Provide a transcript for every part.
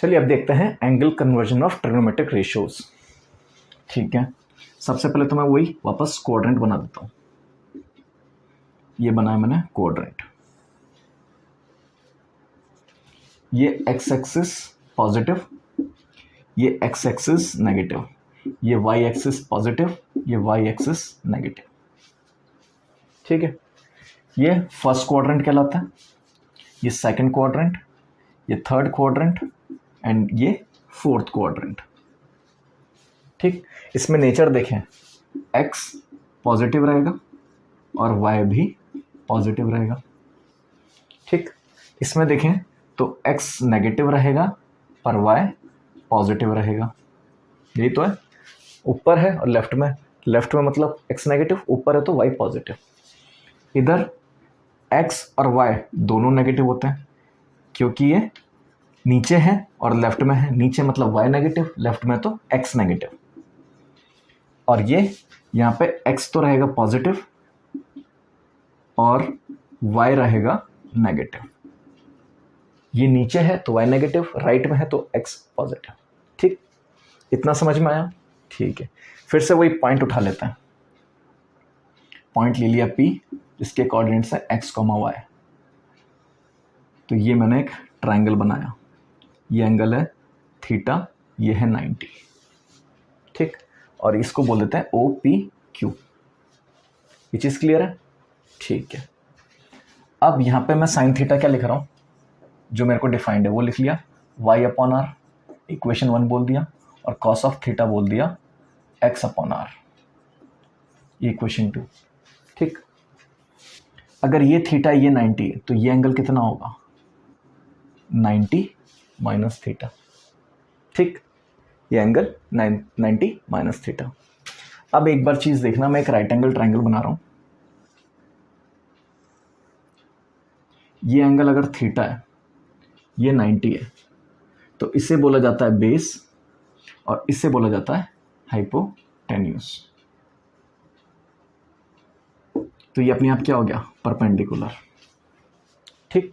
चलिए अब देखते हैं angle conversion of trigonometric ratios. ठीक है, सबसे पहले तो मैं वही वापस क्वाड्रेंट बना देता हूँ। ये बनाया मैंने क्वाड्रेंट। ये एक्स एक्सिस पॉजिटिव, ये एक्स एक्सिस नेगेटिव, ये वाई एक्सिस पॉजिटिव, ये वाई एक्सिस नेगेटिव। ठीक है, ये फर्स्ट क्वाड्रेंट कहलाता है, ये सेकंड क्वाड्रेंट, ये थर्ड क्वाड्रेंट एंड ये फोर्थ क्वाड्रेंट। ठीक, इसमें नेचर देखें, एक्स पॉजिटिव रहेगा और वाई भी पॉजिटिव रहेगा। ठीक, इसमें देखें तो एक्स नेगेटिव रहेगा पर वाई पॉजिटिव रहेगा। यही तो है, ऊपर है और लेफ्ट में मतलब एक्स नेगेटिव, ऊपर है तो वाई पॉजिटिव। इधर एक्स और वाई दोनों नेगेटिव होते हैं क्योंकि ये नीचे है और लेफ्ट में है। नीचे मतलब वाई नेगेटिव, लेफ्ट में तो एक्स नेगेटिव। और ये यहाँ पे एक्स तो रहेगा पॉजिटिव और वाई रहेगा नेगेटिव। ये नीचे है तो वाई नेगेटिव, राइट में है तो एक्स पॉजिटिव। ठीक, इतना समझ में आया? ठीक है, फिर से वही पॉइंट उठा लेते हैं। पॉइंट ले लिया P, जिसके कोऑर्डिनेट्स है एक्स कॉमा वाई। तो ये मैंने एक ट्राइंगल बनाया, ये एंगल है थीटा, ये है 90। ठीक, और इसको बोल देते हैं OPQ। ये चीज़ क्लियर है? ठीक है, अब यहाँ पे मैं साइन थीटा क्या लिख रहा हूँ, जो मेरे को डिफाइंड है वो लिख लिया, y/r इक्वेशन 1 बोल दिया, और cos ऑफ थीटा बोल दिया x/r, ये इक्वेशन 2। ठीक, अगर ये थीटा ये 90 है तो ये एंगल कितना होगा, 90 माइनस थीटा। ठीक, ये एंगल 90 माइनस थीटा। अब एक बार चीज़ देखना, मैं एक राइट एंगल ट्राइंगल बना रहा हूँ। ये एंगल अगर थीटा है, ये 90 है, तो इसे बोला जाता है बेस और इससे बोला जाता है हाइपोटेन्यूस। तो ये अपने आप क्या हो गया, परपेंडिकुलर। ठीक,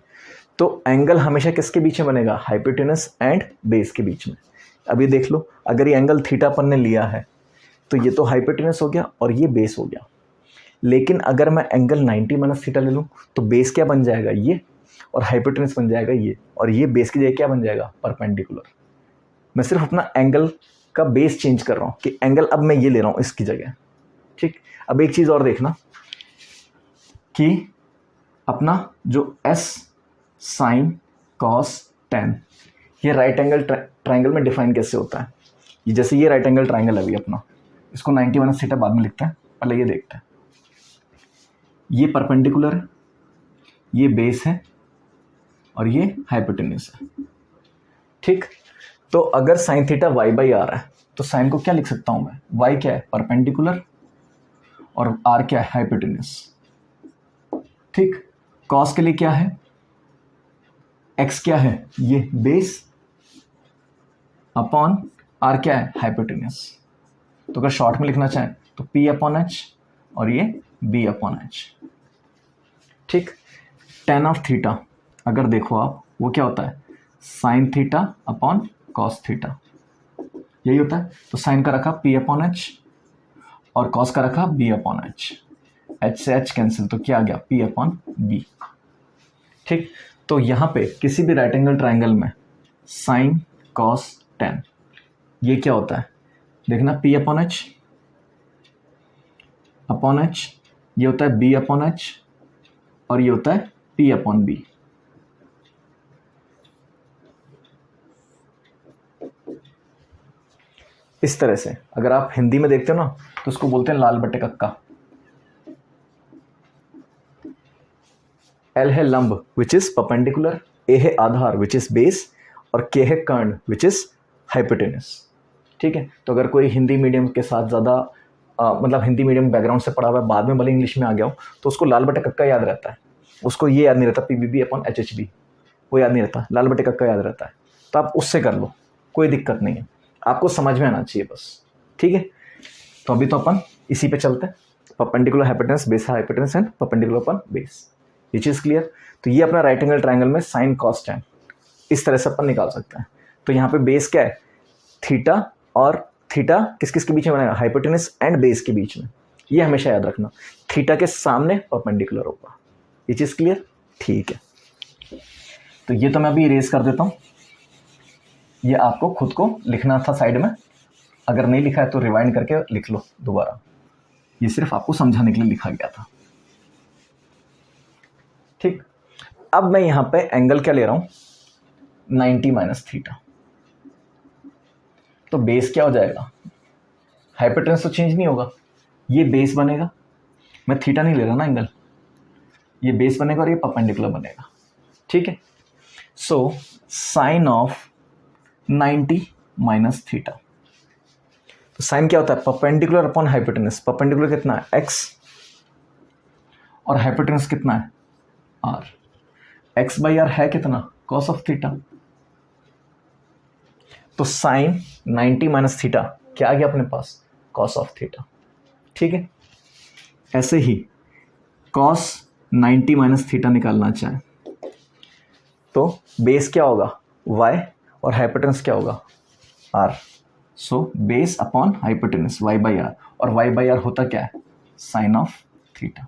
तो एंगल हमेशा किसके बीच में बनेगा, हाइपोटेनस एंड बेस के बीच में। अभी देख लो, अगर ये एंगल थीटा अपन ने लिया है तो ये तो हाइपोटेनस हो गया और ये बेस हो गया। लेकिन अगर मैं एंगल 90 माइनस थीटा ले लूँ तो बेस क्या बन जाएगा, ये, और हाइपोटेनस बन जाएगा ये, और ये बेस की जगह क्या बन जाएगा, परपेंडिकुलर। मैं सिर्फ अपना एंगल का बेस चेंज कर रहा हूँ कि एंगल अब मैं ये ले रहा हूँ इसकी जगह। ठीक, अब एक चीज़ और देखना कि अपना जो S साइन कॉस टेन, ये राइट एंगल ट्राइंगल में डिफाइन कैसे होता है। ये जैसे ये राइट एंगल ट्राइंगल है अभी अपना, इसको 90 माइनस थीटा बाद में लिखते हैं, पहले ये देखते हैं। ये परपेंडिकुलर है, ये बेस है और ये हाइपोटेन्यूस है। ठीक, तो अगर साइन थीटा y/r है तो साइन को क्या लिख सकता हूँ मैं, y क्या है, परपेंडिकुलर, और r क्या है, हाइपोटेन्यूस। ठीक, कॉस के लिए क्या है, x क्या है, ये बेस, अपॉन r क्या है, हाइपोटेन्यूस। तो अगर शॉर्ट में लिखना चाहें तो P/h और ये B/h। ठीक, tan ऑफ थीटा अगर देखो आप, वो क्या होता है, sign theta upon cos theta, यही होता है। तो साइन का रखा P/h और कॉस का रखा B/h, h से h कैंसिल, तो क्या आ गया, P/b। ठीक, तो यहाँ पे किसी भी राइट एंगल ट्राइंगल में साइन कॉस टेन, ये क्या होता है देखना, P/h अपॉन h, ये होता है B/h और ये होता है P/b। इस तरह से अगर आप हिंदी में देखते हो ना तो उसको बोलते हैं लाल बटे कक्का। L है लंब विच इज परपेंडिकुलर, A है आधार विच इज बेस, और K है कर्ण विच इज हाइपोटेनस। ठीक है, तो अगर कोई हिंदी मीडियम के साथ ज़्यादा मतलब हिंदी मीडियम बैकग्राउंड से पढ़ा हुआ है, बाद में भले इंग्लिश में आ गया हो, तो उसको लाल बटे कक्का याद रहता है, उसको ये याद नहीं रहता PBB/HHB, वो याद नहीं रहता, लाल बटे कक्का याद रहता है। तो आप उससे कर लो, कोई दिक्कत नहीं है, आपको समझ में आना चाहिए बस। ठीक है, तो अभी तो अपन इसी पे चलते हैं, perpendicular hypotenuse, base hypotenuse and perpendicular upon base. ये चीज़ क्लियर? तो ये अपना राइट एंगल ट्राइंगल में साइन कॉस टेन इस तरह से अपन निकाल सकते हैं। तो यहाँ पे बेस क्या है, थीटा, और थीटा किस किस के बीच में बनेगा, हाइपोटेनस एंड बेस के बीच में। ये हमेशा याद रखना, थीटा के सामने परपेंडिकुलर होगा। ये चीज़ क्लियर? ठीक है, तो ये तो मैं अभी इरेज कर देता हूँ। ये आपको खुद को लिखना था साइड में, अगर नहीं लिखा है तो रिवाइंड करके लिख लो दोबारा। ये सिर्फ आपको समझाने के लिए लिखा गया था। ठीक, अब मैं यहाँ पे एंगल क्या ले रहा हूँ, 90 माइनस थीटा। तो बेस क्या हो जाएगा, हाइपोटेनस तो चेंज नहीं होगा, ये बेस बनेगा। मैं थीटा नहीं ले रहा ना एंगल, ये बेस बनेगा और ये परपेंडिकुलर बनेगा। ठीक है, so sine of 90 minus theta. तो साइन क्या होता है, परपेंडिकुलर अपॉन हाइपोटेनस। परपेंडिकुलर कितना है, x, और हाइपोटेनस कितना है, r। x बाई आर है कितना, कॉस ऑफ थीटा। तो साइन 90 माइनस थीटा क्या आ गया अपने पास, कॉस ऑफ थीटा। ठीक है, ऐसे ही कॉस 90 माइनस थीटा निकालना चाहे तो बेस क्या होगा, y, और हाइपोटेनस क्या होगा, r। So base upon hypotenuse y by R, और y बाई आर होता क्या है, साइन ऑफ थीटा।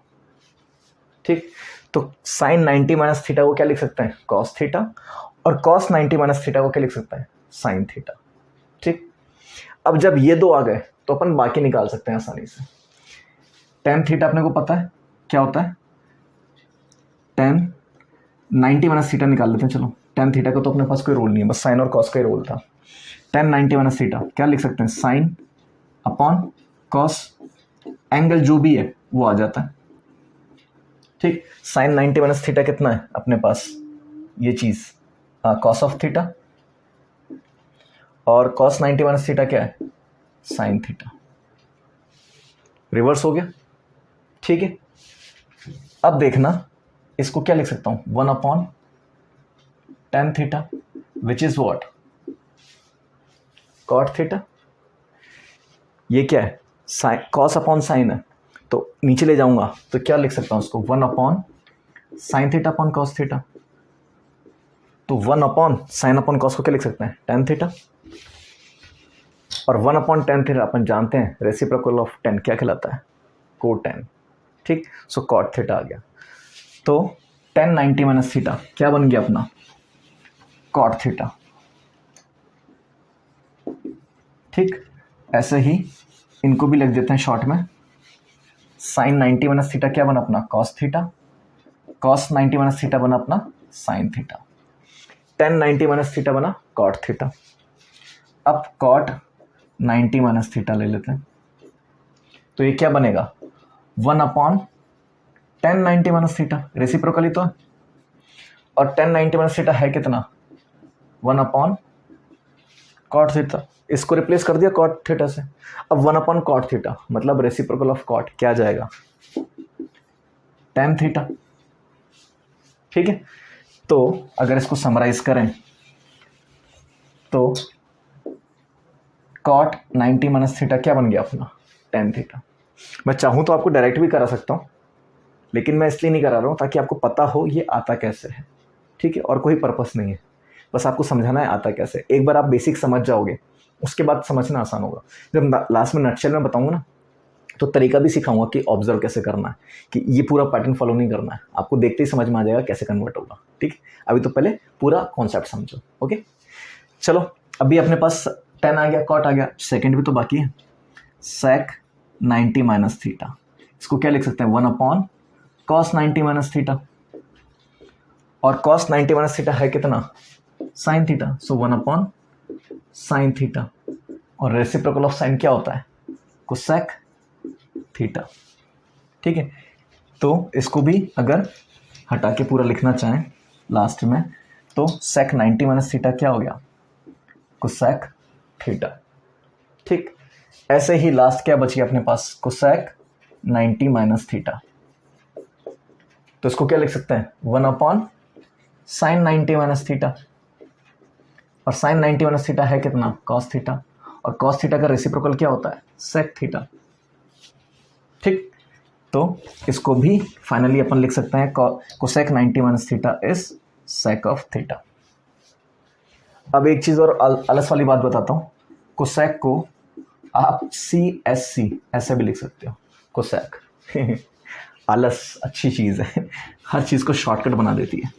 ठीक, तो साइन 90 माइनस थीटा को क्या लिख सकते हैं, कॉस थीटा, और कॉस 90 माइनस थीटा को क्या लिख सकते हैं, साइन थीटा। ठीक, अब जब ये दो आ गए तो अपन बाकी निकाल सकते हैं आसानी से। टेन थीटा अपने को पता है क्या होता है, टेन 90 माइनस थीटा निकाल लेते हैं। चलो, टेन थीटा का तो अपने पास कोई रोल नहीं है, बस साइन और कॉस का ही रोल था। टेन 90 माइनस थीटा क्या लिख सकते हैं, साइन अपॉन कॉस, एंगल जो भी है वो आ जाता है। ठीक, साइन 90 माइनस थीटा कितना है अपने पास, ये चीज कॉस ऑफ थीटा, और कॉस 90 माइनस थीटा क्या है, साइन थीटा। रिवर्स हो गया। ठीक है, अब देखना इसको क्या लिख सकता हूं, 1 upon tan theta which is what, cot theta. ये क्या है, साइन, कॉस अपॉन साइन है, तो नीचे ले जाऊंगा तो क्या लिख सकता हूं उसको, 1 upon sign theta upon cos theta. तो 1 अपॉन साइन अपॉन कॉस को क्या लिख सकते हैं, टेन थीटा, और 1 अपॉन टेन थीटा अपन जानते हैं रेसिप्रोकल ऑफ टेन क्या कहलाता है, कोट टेन। ठीक, सो कॉट थीटा आ गया। तो टेन 90 माइनस थीटा क्या बन गया अपना, कॉट थीटा। ठीक, ऐसे ही इनको भी लिख देते हैं शॉर्ट में, साइन 90 माइनस थीटा क्या बना अपना, cos theta, cos 90 minus theta बना अपना sine theta, ten 90 minus theta बना कॉट थीटा। अब कॉट 90 माइनस थीटा ले लेते हैं, तो ये क्या बनेगा, 1 upon ten 90 minus theta, reciprocally तो है, और टेन 90 माइनस थीटा है कितना, 1 अपॉन कॉट थीटा। इसको रिप्लेस कर दिया कॉट थीटा से। अब 1 अपॉन कॉट थीटा मतलब रेसिप्रोकल ऑफ कॉट क्या जाएगा, टेन थीटा। ठीक है, तो अगर इसको समराइज करें तो कॉट 90 माइनस थीटा क्या बन गया अपना, टेन थीटा। मैं चाहूं तो आपको डायरेक्ट भी करा सकता हूं, लेकिन मैं इसलिए नहीं करा रहा हूं ताकि आपको पता हो ये आता कैसे है। ठीक है, और कोई पर्पस नहीं है, बस आपको समझाना है आता कैसे। एक बार आप बेसिक समझ जाओगे उसके बाद समझना आसान होगा। जब लास्ट में नटशेल में बताऊंगा ना तो तरीका भी सिखाऊंगा कि ऑब्जर्व कैसे करना है, कि ये पूरा पैटर्न फॉलो नहीं करना है, आपको देखते ही समझ में आ जाएगा कैसे कन्वर्ट होगा। ठीक, अभी तो पहले पूरा कॉन्सेप्ट समझो। ओके, चलो अभी अपने पास टेन आ गया, कॉट आ गया, सेकेंड भी तो बाकी है, सेक 90 माइनस थीटा। इसको क्या लिख सकते हैं, 1 अपॉन कॉस 90 माइनस थीटा, और कॉस 90 माइनस थीटा है कितना, sign theta, so 1 upon sine theta, और रेसिप्रोकल ऑफ साइन क्या होता है, कोसेक थीटा। ठीक है, तो इसको भी अगर हटा के पूरा लिखना चाहें लास्ट में तो सेक 90 माइनस थीटा क्या हो गया, कोसेक थीटा। ठीक, ऐसे ही लास्ट क्या बच गया अपने पास, कोसेक 90 माइनस थीटा। तो इसको क्या लिख सकते हैं, 1 अपॉन साइन 90 माइनस थीटा, और साइन 90 माइनस थीटा है कितना, कॉस थीटा, और कॉस थीटा का रेसिप्रोकल क्या होता है, सेक थीटा। ठीक, तो इसको भी फाइनली अपन लिख सकते हैं cosec 90 minus theta is sake of theta. अब एक चीज़ और आलस वाली बात बताता हूँ, कोसेक को आप CSC ऐसे भी लिख सकते हो, कोसेक। आलस अच्छी चीज़ है, हर चीज़ को शॉर्टकट बना देती है,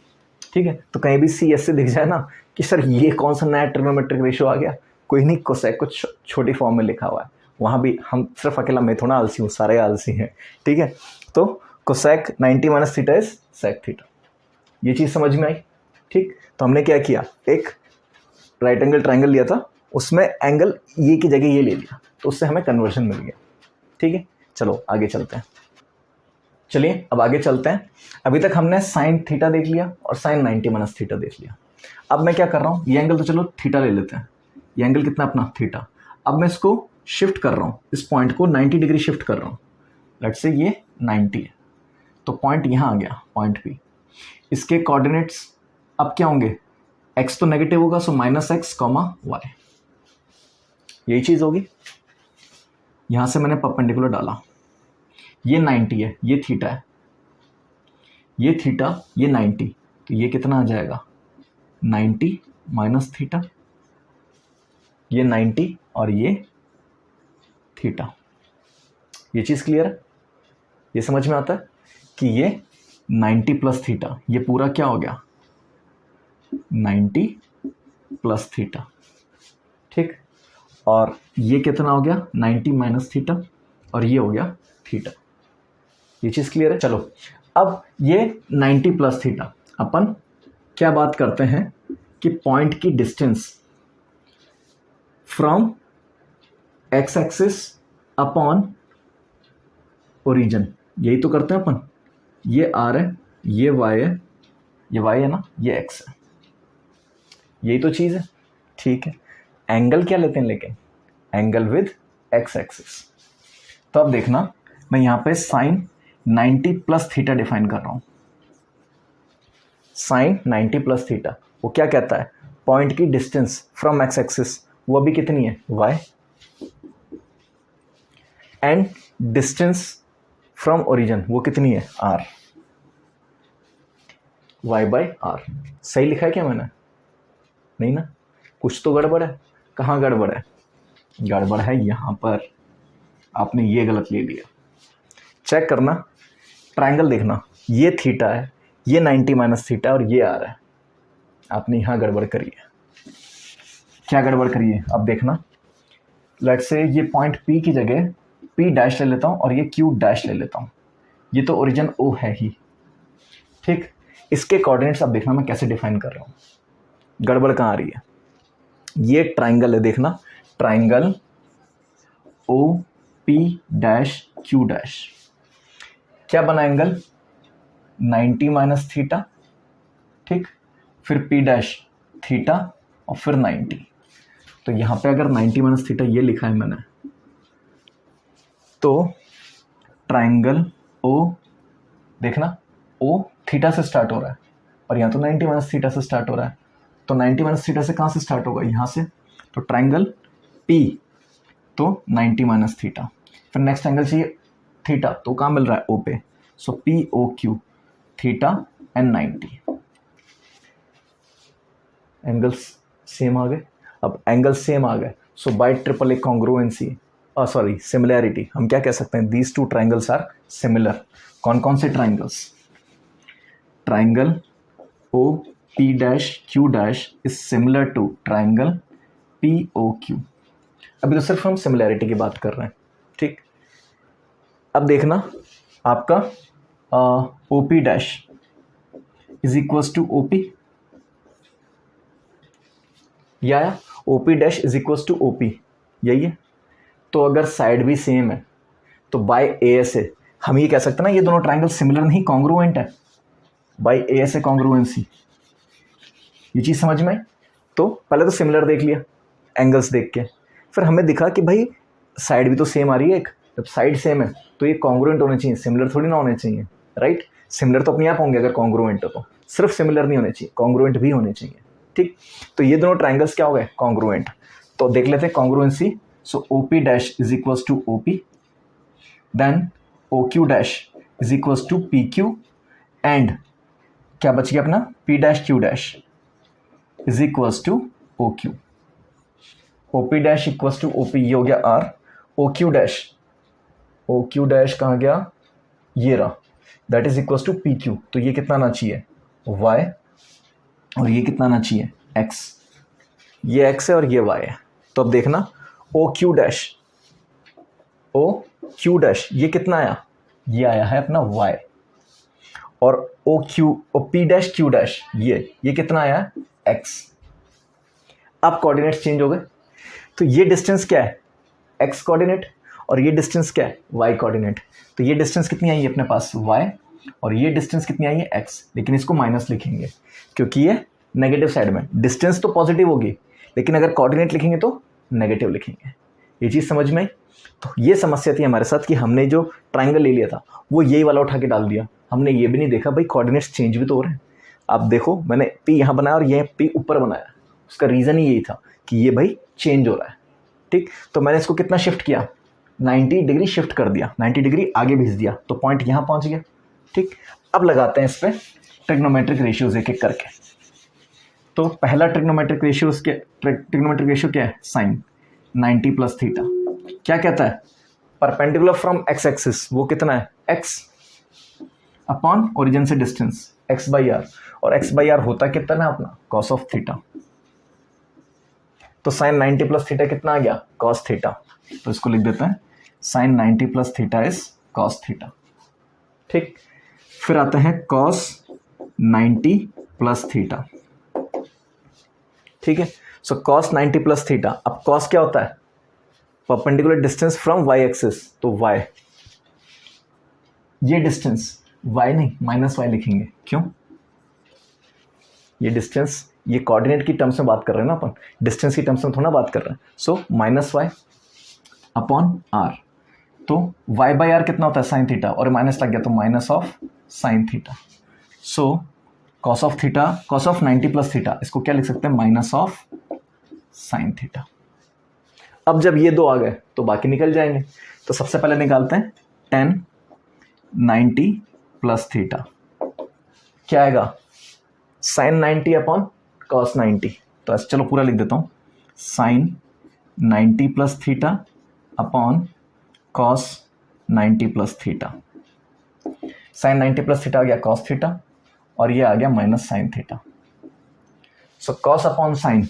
ठीक है। तो कहीं भी CSC दिख जाए ना कि सर ये कौन सा नया ट्रिग्नोमेट्रिक रेशियो आ गया, कोई नहीं, कोसेक को छोटी फॉर्म में लिखा हुआ है। वहाँ भी हम सिर्फ अकेला मैं थोड़ा आलसी हूँ, सारे आलसी हैं, ठीक है। तो cosec 90 minus theta is sec theta, ये चीज़ समझ में आई, ठीक। तो हमने क्या किया, एक राइट एंगल ट्राइंगल लिया था, उसमें एंगल ये की जगह ये ले लिया, तो उससे हमें कन्वर्जन मिल गया, ठीक है। चलो आगे चलते हैं, चलिए अब आगे चलते हैं। अभी तक हमने साइन थीटा देख लिया और साइन 90 माइनस थीटा देख लिया। अब मैं क्या कर रहा हूँ, ये एंगल तो चलो थीटा ले लेते हैं, ये एंगल कितना अपना थीटा। अब मैं इसको शिफ्ट कर रहा हूँ, इस पॉइंट को 90 डिग्री शिफ्ट कर रहा हूँ, लेट्स से ये 90 है, तो पॉइंट यहाँ आ गया, पॉइंट P। इसके कोऑर्डिनेट्स अब क्या होंगे, x तो नेगेटिव होगा, सो -x, y, यही चीज़ होगी। यहाँ से मैंने परपेंडिकुलर डाला, ये 90 है, ये थीटा है, ये थीटा, ये 90, तो ये कितना आ जाएगा 90 माइनस थीटा, ये 90 और ये थीटा। ये चीज़ क्लियर है, ये समझ में आता है कि ये 90 प्लस थीटा, ये पूरा क्या हो गया 90 प्लस थीटा, ठीक। और ये कितना हो गया 90 माइनस थीटा, और ये हो गया थीटा। ये चीज़ क्लियर है। चलो अब ये 90 प्लस थीटा, अपन क्या बात करते हैं कि पॉइंट की distance from x axis upon origin, यही तो करते हैं अपन। ये r है, ये y है, ये y है ना, ये x है, यही तो चीज़ है, ठीक है। एंगल क्या लेते हैं लेकिन, एंगल विद x एक्सिस। तो अब देखना, मैं यहाँ पे साइन 90 प्लस थीटा डिफाइन कर रहा हूँ। साइन 90 प्लस थीटा वो क्या कहता है, पॉइंट की डिस्टेंस फ्रॉम x एक्सिस वो अभी कितनी है y, and distance from origin वो कितनी है r, y बाई r। सही लिखा है क्या मैंने, नहीं ना, कुछ तो गड़बड़ है। कहाँ गड़बड़ है, गड़बड़ है यहाँ पर, आपने ये गलत ले लिया। चेक करना, ट्रायंगल देखना, ये थीटा है, ये 90 माइनस थीटा और ये आ रहा है, आपने यहाँ गड़बड़ करी है। क्या गड़बड़ करी है अब देखना, लेट्स से ये पॉइंट P की जगह P डैश ले लेता हूँ और ये Q डैश ले लेता हूँ, ये तो ओरिजिन O है ही, ठीक। इसके कोऑर्डिनेट्स अब देखना मैं कैसे डिफाइन कर रहा हूँ, गड़बड़ कहाँ आ रही है। ये ट्राइंगल है, देखना triangle OP dash Q dash, क्या बना एंगल 90 माइनस थीटा, ठीक, फिर P डैश थीटा और फिर 90। तो यहाँ पे अगर 90 माइनस थीटा ये लिखा है मैंने, तो ट्राइंगल O, देखना O थीटा से स्टार्ट हो रहा है और यहाँ तो 90 माइनस थीटा से स्टार्ट हो रहा है, तो 90 माइनस थीटा से कहाँ से स्टार्ट होगा, यहाँ से। तो ट्राइंगल P तो 90 माइनस थीटा, फिर नेक्स्ट एंगल चाहिए थीटा, तो कहाँ मिल रहा है O पे, so POQ theta and 90, angles same आ गए। अब एंगल सेम आ गए, so by triple A congruency, sorry similarity, हम क्या कह सकते हैं, these two triangles are similar. कौन कौन से triangles, triangle OP dash Q dash is similar to triangle POQ। अभी तो सिर्फ हम सिमिलैरिटी की बात कर रहे हैं, ठीक। अब देखना आपका OP dash is equals to OP, या OP dash is equals to OP, यही है। तो अगर साइड भी सेम है तो बाय ASA हम ये कह सकते हैं ना, ये दोनों ट्राइंगल सिमिलर नहीं कॉन्ग्रुएंट है, बाय ASA कॉन्ग्रुएंसी। ये चीज़ समझ में आई। तो पहले तो सिमिलर देख लिया एंगल्स देख के, फिर हमें दिखा कि भाई साइड भी तो सेम आ रही है एक, जब साइड सेम है तो ये कॉन्ग्रुएंट होने चाहिए, सिमिलर थोड़ी ना होने चाहिए, राइट। सिमिलर तो अपने आप होंगे अगर कॉन्ग्रुएंट हो, तो सिर्फ सिमिलर नहीं होने चाहिए, कॉन्ग्रुएंट भी होने चाहिए, ठीक। तो ये दोनों ट्राइंगल्स क्या हो गए, कॉन्ग्रुएंट। तो देख लेते हैं congruency, so OP dash is equals to OP, then OQ dash is equals to PQ, and क्या बच गया अपना P dash Q dash is equals to O Q, O P dash equals to O P, ये हो गया are, O Q dash कहाँ गया, ये रहा, that is equals to P Q. तो ये कितना आना चाहिए, वाई, और ये कितना आना चाहिए, एक्स। ये एक्स है और ये वाई है। तो अब देखना ओ क्यू डैश ये कितना आया, ये आया है अपना वाई, और O P dash Q dash ये कितना आया है, एक्स। अब कोऑर्डिनेट्स चेंज हो गए, तो ये डिस्टेंस क्या है, एक्स कोऑर्डिनेट, और ये डिस्टेंस क्या है, वाई कोऑर्डिनेट। तो ये डिस्टेंस कितनी आई है अपने पास, वाई, और ये डिस्टेंस कितनी आई है, एक्स। लेकिन इसको माइनस लिखेंगे क्योंकि ये नेगेटिव साइड में, डिस्टेंस तो पॉजिटिव होगी लेकिन अगर कोऑर्डिनेट लिखेंगे तो नेगेटिव लिखेंगे। ये चीज़ समझ में आई। तो ये समस्या थी हमारे साथ कि हमने जो ट्राइंगल ले लिया था वो यही वाला उठा के डाल दिया, हमने ये भी नहीं देखा भाई कोऑर्डिनेट्स चेंज भी तो हो रहे हैं। आप देखो मैंने पी यहाँ बनाया और ये पी ऊपर बनाया, उसका रीज़न ही यही था कि ये भाई चेंज हो रहा है। ठीक, तो मैंने इसको कितना शिफ्ट किया, 90 डिग्री शिफ्ट कर दिया, 90 डिग्री आगे भेज दिया, तो पॉइंट यहाँ पहुँच गया। ठीक, अब लगाते हैं इस पर ट्रिग्नोमेट्रिक रेशियोज एक एक करके। तो पहला ट्रिग्नोमेट्रिक रेशियो क्या है, साइन 90 प्लस थीटा। क्या कहता है, परपेंडिकुलर फ्रॉम एक्स एक्सिस, वो कितना है, एक्स अपॉन ओरिजिन से डिस्टेंस एक्स बाई आर, और एक्स बाई आर होता कितना है अपना, कॉस ऑफ थीटा। तो साइन 90 प्लस थीटा कितना आ गया, कॉस थीटा। तो इसको लिख देते हैं, sine 90 plus theta is cos theta. ठीक, फिर आते हैं कॉस 90 प्लस थीटा। ठीक है, सो कॉस 90 प्लस थीटा। अब कॉस क्या होता है, perpendicular distance from Y axis, तो वाई, ये डिस्टेंस वाई नहीं माइनस वाई लिखेंगे, क्यों, ये डिस्टेंस, ये कोऑर्डिनेट की टर्म्स में बात कर रहे हैं ना अपन, डिस्टेंस की टर्म्स में थोड़ा बात कर रहे हैं। So minus Y upon R, तो वाई बाई आर कितना होता है, साइन थीटा, और माइनस लग गया तो minus of sine theta. So cos of theta, cos of 90 plus theta, इसको क्या लिख सकते हैं, माइनस ऑफ साइन थीटा। अब जब ये दो आ गए तो बाकी निकल जाएंगे। तो सबसे पहले निकालते हैं tan 90 प्लस थीटा, क्या आएगा, साइन 90 अपॉन कॉस 90। तो ऐसे चलो पूरा लिख देता हूँ, sine 90 plus theta upon cos 90 plus theta. Sine 90 plus theta आ गया कॉस थीटा, और ये आ गया minus sine theta. So cos upon sine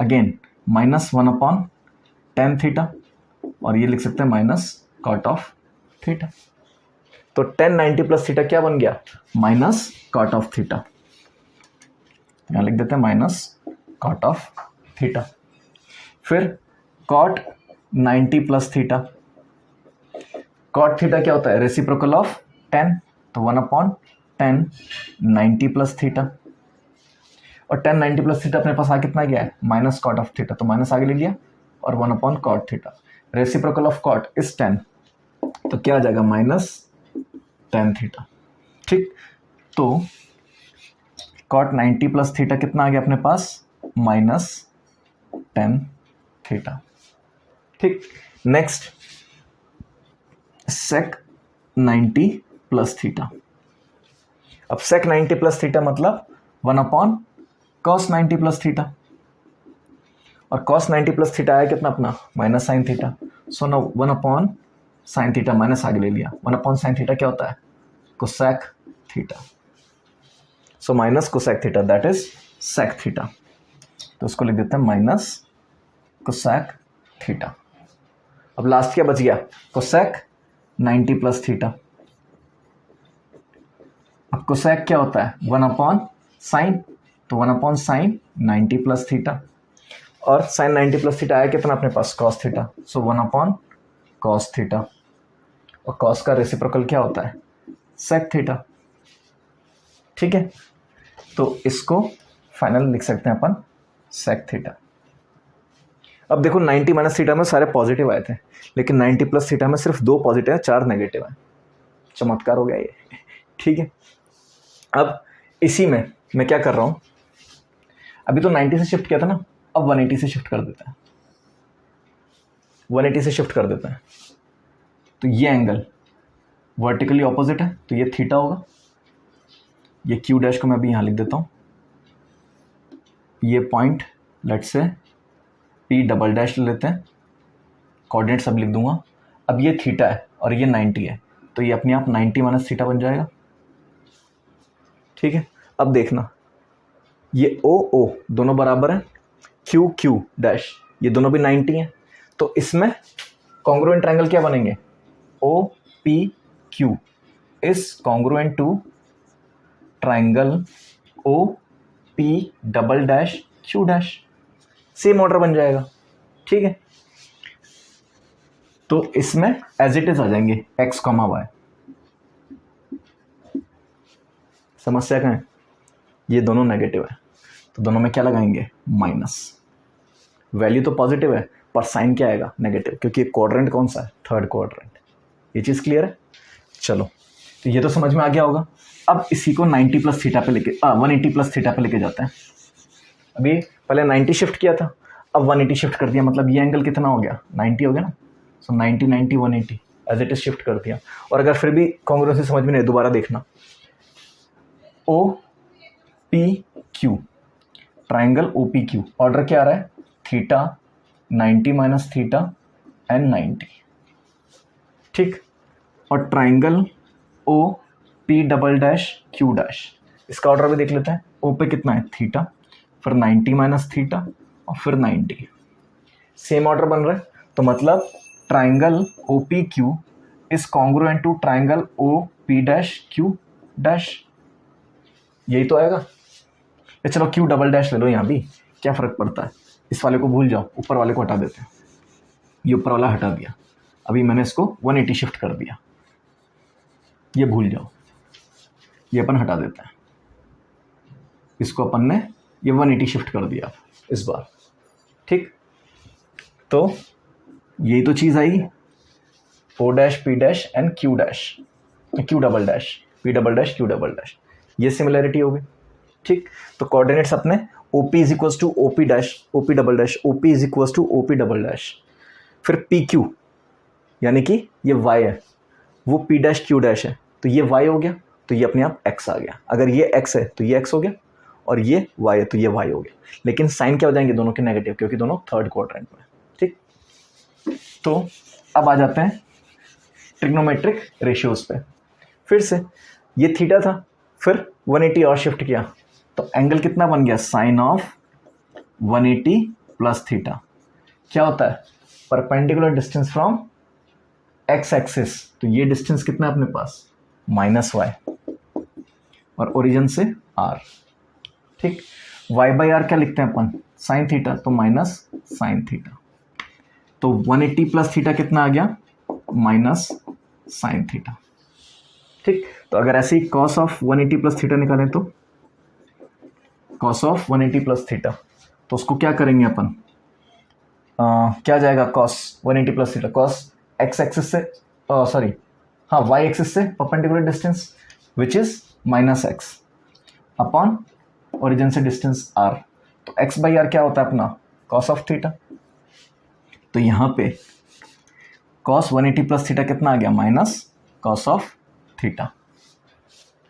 again minus 1 upon tan theta, और ये लिख सकते हैं माइनस कॉट ऑफ थीटा। तो tan 90 प्लस थीटा क्या बन गया, माइनस कॉट ऑफ थीटा। यहाँ लिख देते हैं माइनस कॉट ऑफ थीटा। फिर cot 90 plus theta, cot theta क्या होता है, रेसिप्रोकल ऑफ tan, तो 1 अपॉन tan 90 प्लस थीटा, और tan 90 प्लस थीटा अपने पास आ कितना गया है, माइनस कॉट ऑफ थीटा, तो माइनस आगे ले लिया, और 1 upon cot theta, reciprocal of cot is tan, तो क्या आ जाएगा, माइनस tan थीटा। ठीक, तो कॉट 90 प्लस थीटा कितना आ गया अपने पास, माइनस tan थीटा। ठीक, नेक्स्ट sec 90 प्लस थीटा। अब sec 90 प्लस थीटा मतलब 1 अपॉन cos 90 प्लस थीटा, और cos 90 प्लस थीटा आया कितना अपना, माइनस साइन थीटा। सो ना 1 अपॉन साइन थीटा, माइनस आगे ले लिया, 1 अपॉन साइन थीटा क्या होता है, cosec theta. So minus cosec theta that is sec theta, तो उसको लिख देते हैं माइनस कोसेक थीटा। अब लास्ट क्या बच गया, कोसेक 90 प्लस थीटा। अब कोसेक क्या होता है, 1 अपॉन साइन, तो 1 अपॉन साइन 90 प्लस थीटा, और साइन 90 प्लस थीटा आया कितना अपने पास, cos theta, so 1 upon cos theta, और कॉस का रेसिप्रोकल क्या होता है, सेक थीटा। ठीक है, तो इसको फाइनल लिख सकते हैं अपन सेक थीटा। अब देखो 90 माइनस थीटा में सारे पॉजिटिव आए थे, लेकिन 90 प्लस थीटा में सिर्फ 2 पॉजिटिव है, 4 नेगेटिव है। चमत्कार हो गया ये। ठीक है, अब इसी में मैं क्या कर रहा हूँ, अभी तो 90 से शिफ्ट किया था ना, अब 180 से शिफ्ट कर देता है, 180 से शिफ्ट कर देता है। तो ये एंगल वर्टिकली ऑपोजिट है, तो ये थीटा होगा। ये क्यू डैश को मैं अभी यहाँ लिख देता हूँ, ये पॉइंट लेट से पी डबल डैश ले लेते हैं, कोऑर्डिनेट सब लिख दूंगा। अब ये थीटा है और ये 90 है, तो ये अपने आप 90 माइनस थीटा बन जाएगा। ठीक है, अब देखना ये ओ ओ दोनों बराबर है, क्यू क्यू डैश ये दोनों भी 90 हैं, तो इसमें कॉन्ग्रुएंट ट्रायंगल क्या बनेंगे, O P Q is congruent to triangle O P double dash Q dash, same order बन जाएगा। ठीक है, तो इसमें एज इट इज आ जाएंगे एक्स कॉमा वाई। समस्या क्या है, ये दोनों नेगेटिव है, तो दोनों में क्या लगाएंगे, माइनस। वैल्यू तो पॉजिटिव है पर साइन क्या आएगा, नेगेटिव, क्योंकि क्वाड्रेंट कौन सा है, थर्ड क्वाड्रेंट। ये चीज़ क्लियर है। चलो, तो ये तो समझ में आ गया होगा। अब इसी को 90 प्लस थीटा पे लेके 180 प्लस थीटा पे लेके जाते हैं। अभी पहले 90 शिफ्ट किया था, अब 180 शिफ्ट कर दिया, मतलब ये एंगल कितना हो गया, 90 हो गया ना। सो 90 90 180 एज इट इज शिफ्ट कर दिया। और अगर फिर भी कॉन्ग्रुएंसी समझ में नहीं, दोबारा देखना, O P Q triangle O P Q, order क्या आ रहा है, थीटा 90 माइनस थीटा एंड 90। ठीक, और triangle O P double dash Q dash, इसका ऑर्डर भी देख लेते हैं। ओ पे कितना है, थीटा, फिर 90 माइनस थीटा और फिर 90, सेम ऑर्डर बन रहा है। तो मतलब triangle O P Q is congruent to triangle O P dash Q dash, यही तो आएगा। या चलो क्यू डबल डैश ले लो, यहाँ भी क्या फ़र्क पड़ता है, इस वाले को भूल जाओ, ऊपर वाले को हटा देते हैं। ये ऊपर वाला हटा दिया, अभी मैंने इसको 180 शिफ्ट कर दिया, ये भूल जाओ, ये अपन हटा देते हैं, इसको अपन ने ये 180 शिफ्ट कर दिया इस बार। ठीक, तो यही तो चीज़ आई, O dash P dash and Q dash, Q double dash P double dash Q double dash, ये सिमिलैरिटी होगी। ठीक, तो कोऑर्डिनेट्स अपने O P is equals to O P dash O P double dash, O P is equals to O P double dash, फिर P Q यानी कि ये Y है, वो पी डैश क्यू डैश है, तो ये वाई हो गया, तो ये अपने आप एक्स आ गया। अगर ये एक्स है तो ये एक्स हो गया, और ये वाई है तो ये वाई हो गया। लेकिन साइन क्या हो जाएंगे दोनों के, नेगेटिव, क्योंकि दोनों थर्ड क्वाड्रेंट में। ठीक, तो अब आ जाते हैं ट्रिग्नोमेट्रिक रेशियोज पे। फिर से ये थीटा था, फिर 180 और शिफ्ट किया, तो एंगल कितना बन गया, साइन ऑफ 180 प्लस थीटा। क्या होता है, perpendicular distance from x axis, तो ये डिस्टेंस कितना है अपने पास, माइनस वाई, और ओरिजिन से आर। ठीक, वाई बाई आर क्या लिखते हैं अपन, साइन थीटा, तो माइनस साइन थीटा, तो 180 प्लस थीटा कितना आ गया, माइनस साइन थीटा। ठीक, तो अगर ऐसे ही कॉस ऑफ 180 प्लस थीटा निकालें, तो कॉस ऑफ 180 प्लस थीटा, तो उसको क्या करेंगे अपन, क्या जाएगा, cos 180 plus theta, cos x axis से, सॉरी हाँ वाई एक्सिस से perpendicular distance which is minus x upon origin से डिस्टेंस आर, तो एक्स बाई आर क्या होता है अपना, कॉस ऑफ थीटा। तो यहाँ पे कॉस 180 प्लस थीटा कितना आ गया, माइनस कॉस ऑफ थीटा।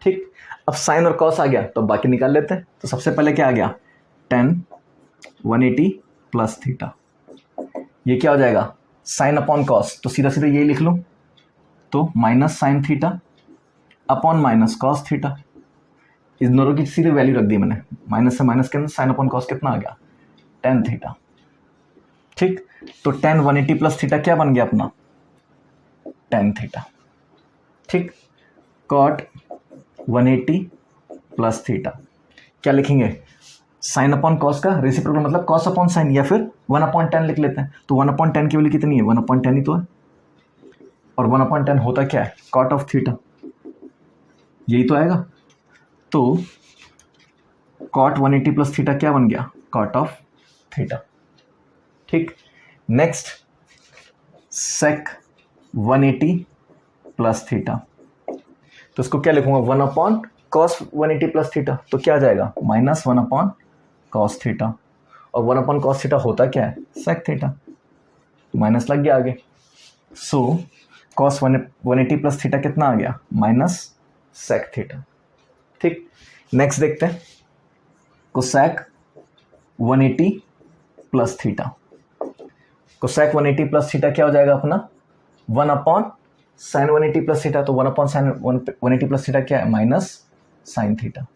ठीक, अब साइन और कॉस आ गया, तो बाकी निकाल लेते हैं। तो सबसे पहले क्या आ गया, tan 180 प्लस थीटा, ये क्या हो जाएगा, साइन अपॉन कॉस, तो सीधा सीधा यही लिख लूँ, तो minus sine theta upon minus cos theta, इन दोनों की सीधे वैल्यू रख दी मैंने, माइनस से माइनस के अंदर साइन अपॉन कॉस कितना आ गया, tan थीटा। ठीक, तो tan 180 प्लस थीटा क्या बन गया अपना, tan थीटा। ठीक, cot 180 प्लस थीटा क्या लिखेंगे, साइन अपॉन कॉस का रेसिप्रोकल, मतलब कॉस अपॉन साइन, या फिर 1/10 लिख लेते हैं। तो 1/10 की वैल्यू कितनी है, 1/10 ही तो है, और 1/10 होता क्या है, कॉट ऑफ थीटा, यही तो आएगा। तो कॉट 180 प्लस थीटा क्या बन गया, कॉट ऑफ थीटा। ठीक, नेक्स्ट सेक 180 प्लस थीटा, तो इसको क्या लिखूंगा, 1 कॉस 180 प्लस थीटा, तो क्या आ जाएगा, माइनस 1 कॉस थीटा, और 1 कॉस थीटा होता क्या है, सेक थीटा, माइनस लग गया आगे। सो कॉस 180 प्लस थीटा कितना आ गया, माइनस सेक थीटा। ठीक, नेक्स्ट देखते हैं, cosec 180 plus theta. Cosec 180 plus theta क्या हो जाएगा अपना 1 अपॉन साइन 180 प्लस थीटा। तो 1 अपॉन साइन 180 प्लस थीटा क्या है माइनस साइन थीटा,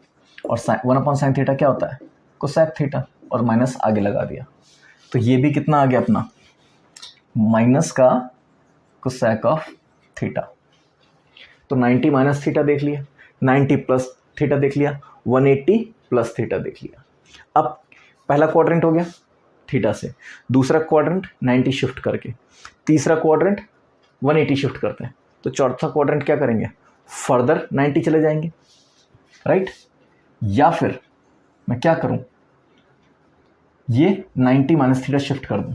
और 1 अपॉन साइन थीटा क्या होता है कोसेक थीटा, और माइनस आगे लगा दिया। तो ये भी कितना आ गया अपना माइनस का कोसेक ऑफ थीटा। तो 90 माइनस थीटा देख लिया, 90 प्लस थीटा देख लिया, 180 प्लस थीटा देख लिया। अब पहला क्वाड्रेंट हो गया थीटा से, दूसरा क्वाड्रेंट 90 शिफ्ट करके, तीसरा क्वाड्रेंट 180 शिफ्ट करते हैं, तो चौथा क्वाड्रेंट क्या करेंगे फर्दर 90 चले जाएंगे, राइट। या फिर मैं क्या करूं ये 90 माइनस थीटा शिफ्ट कर दूं।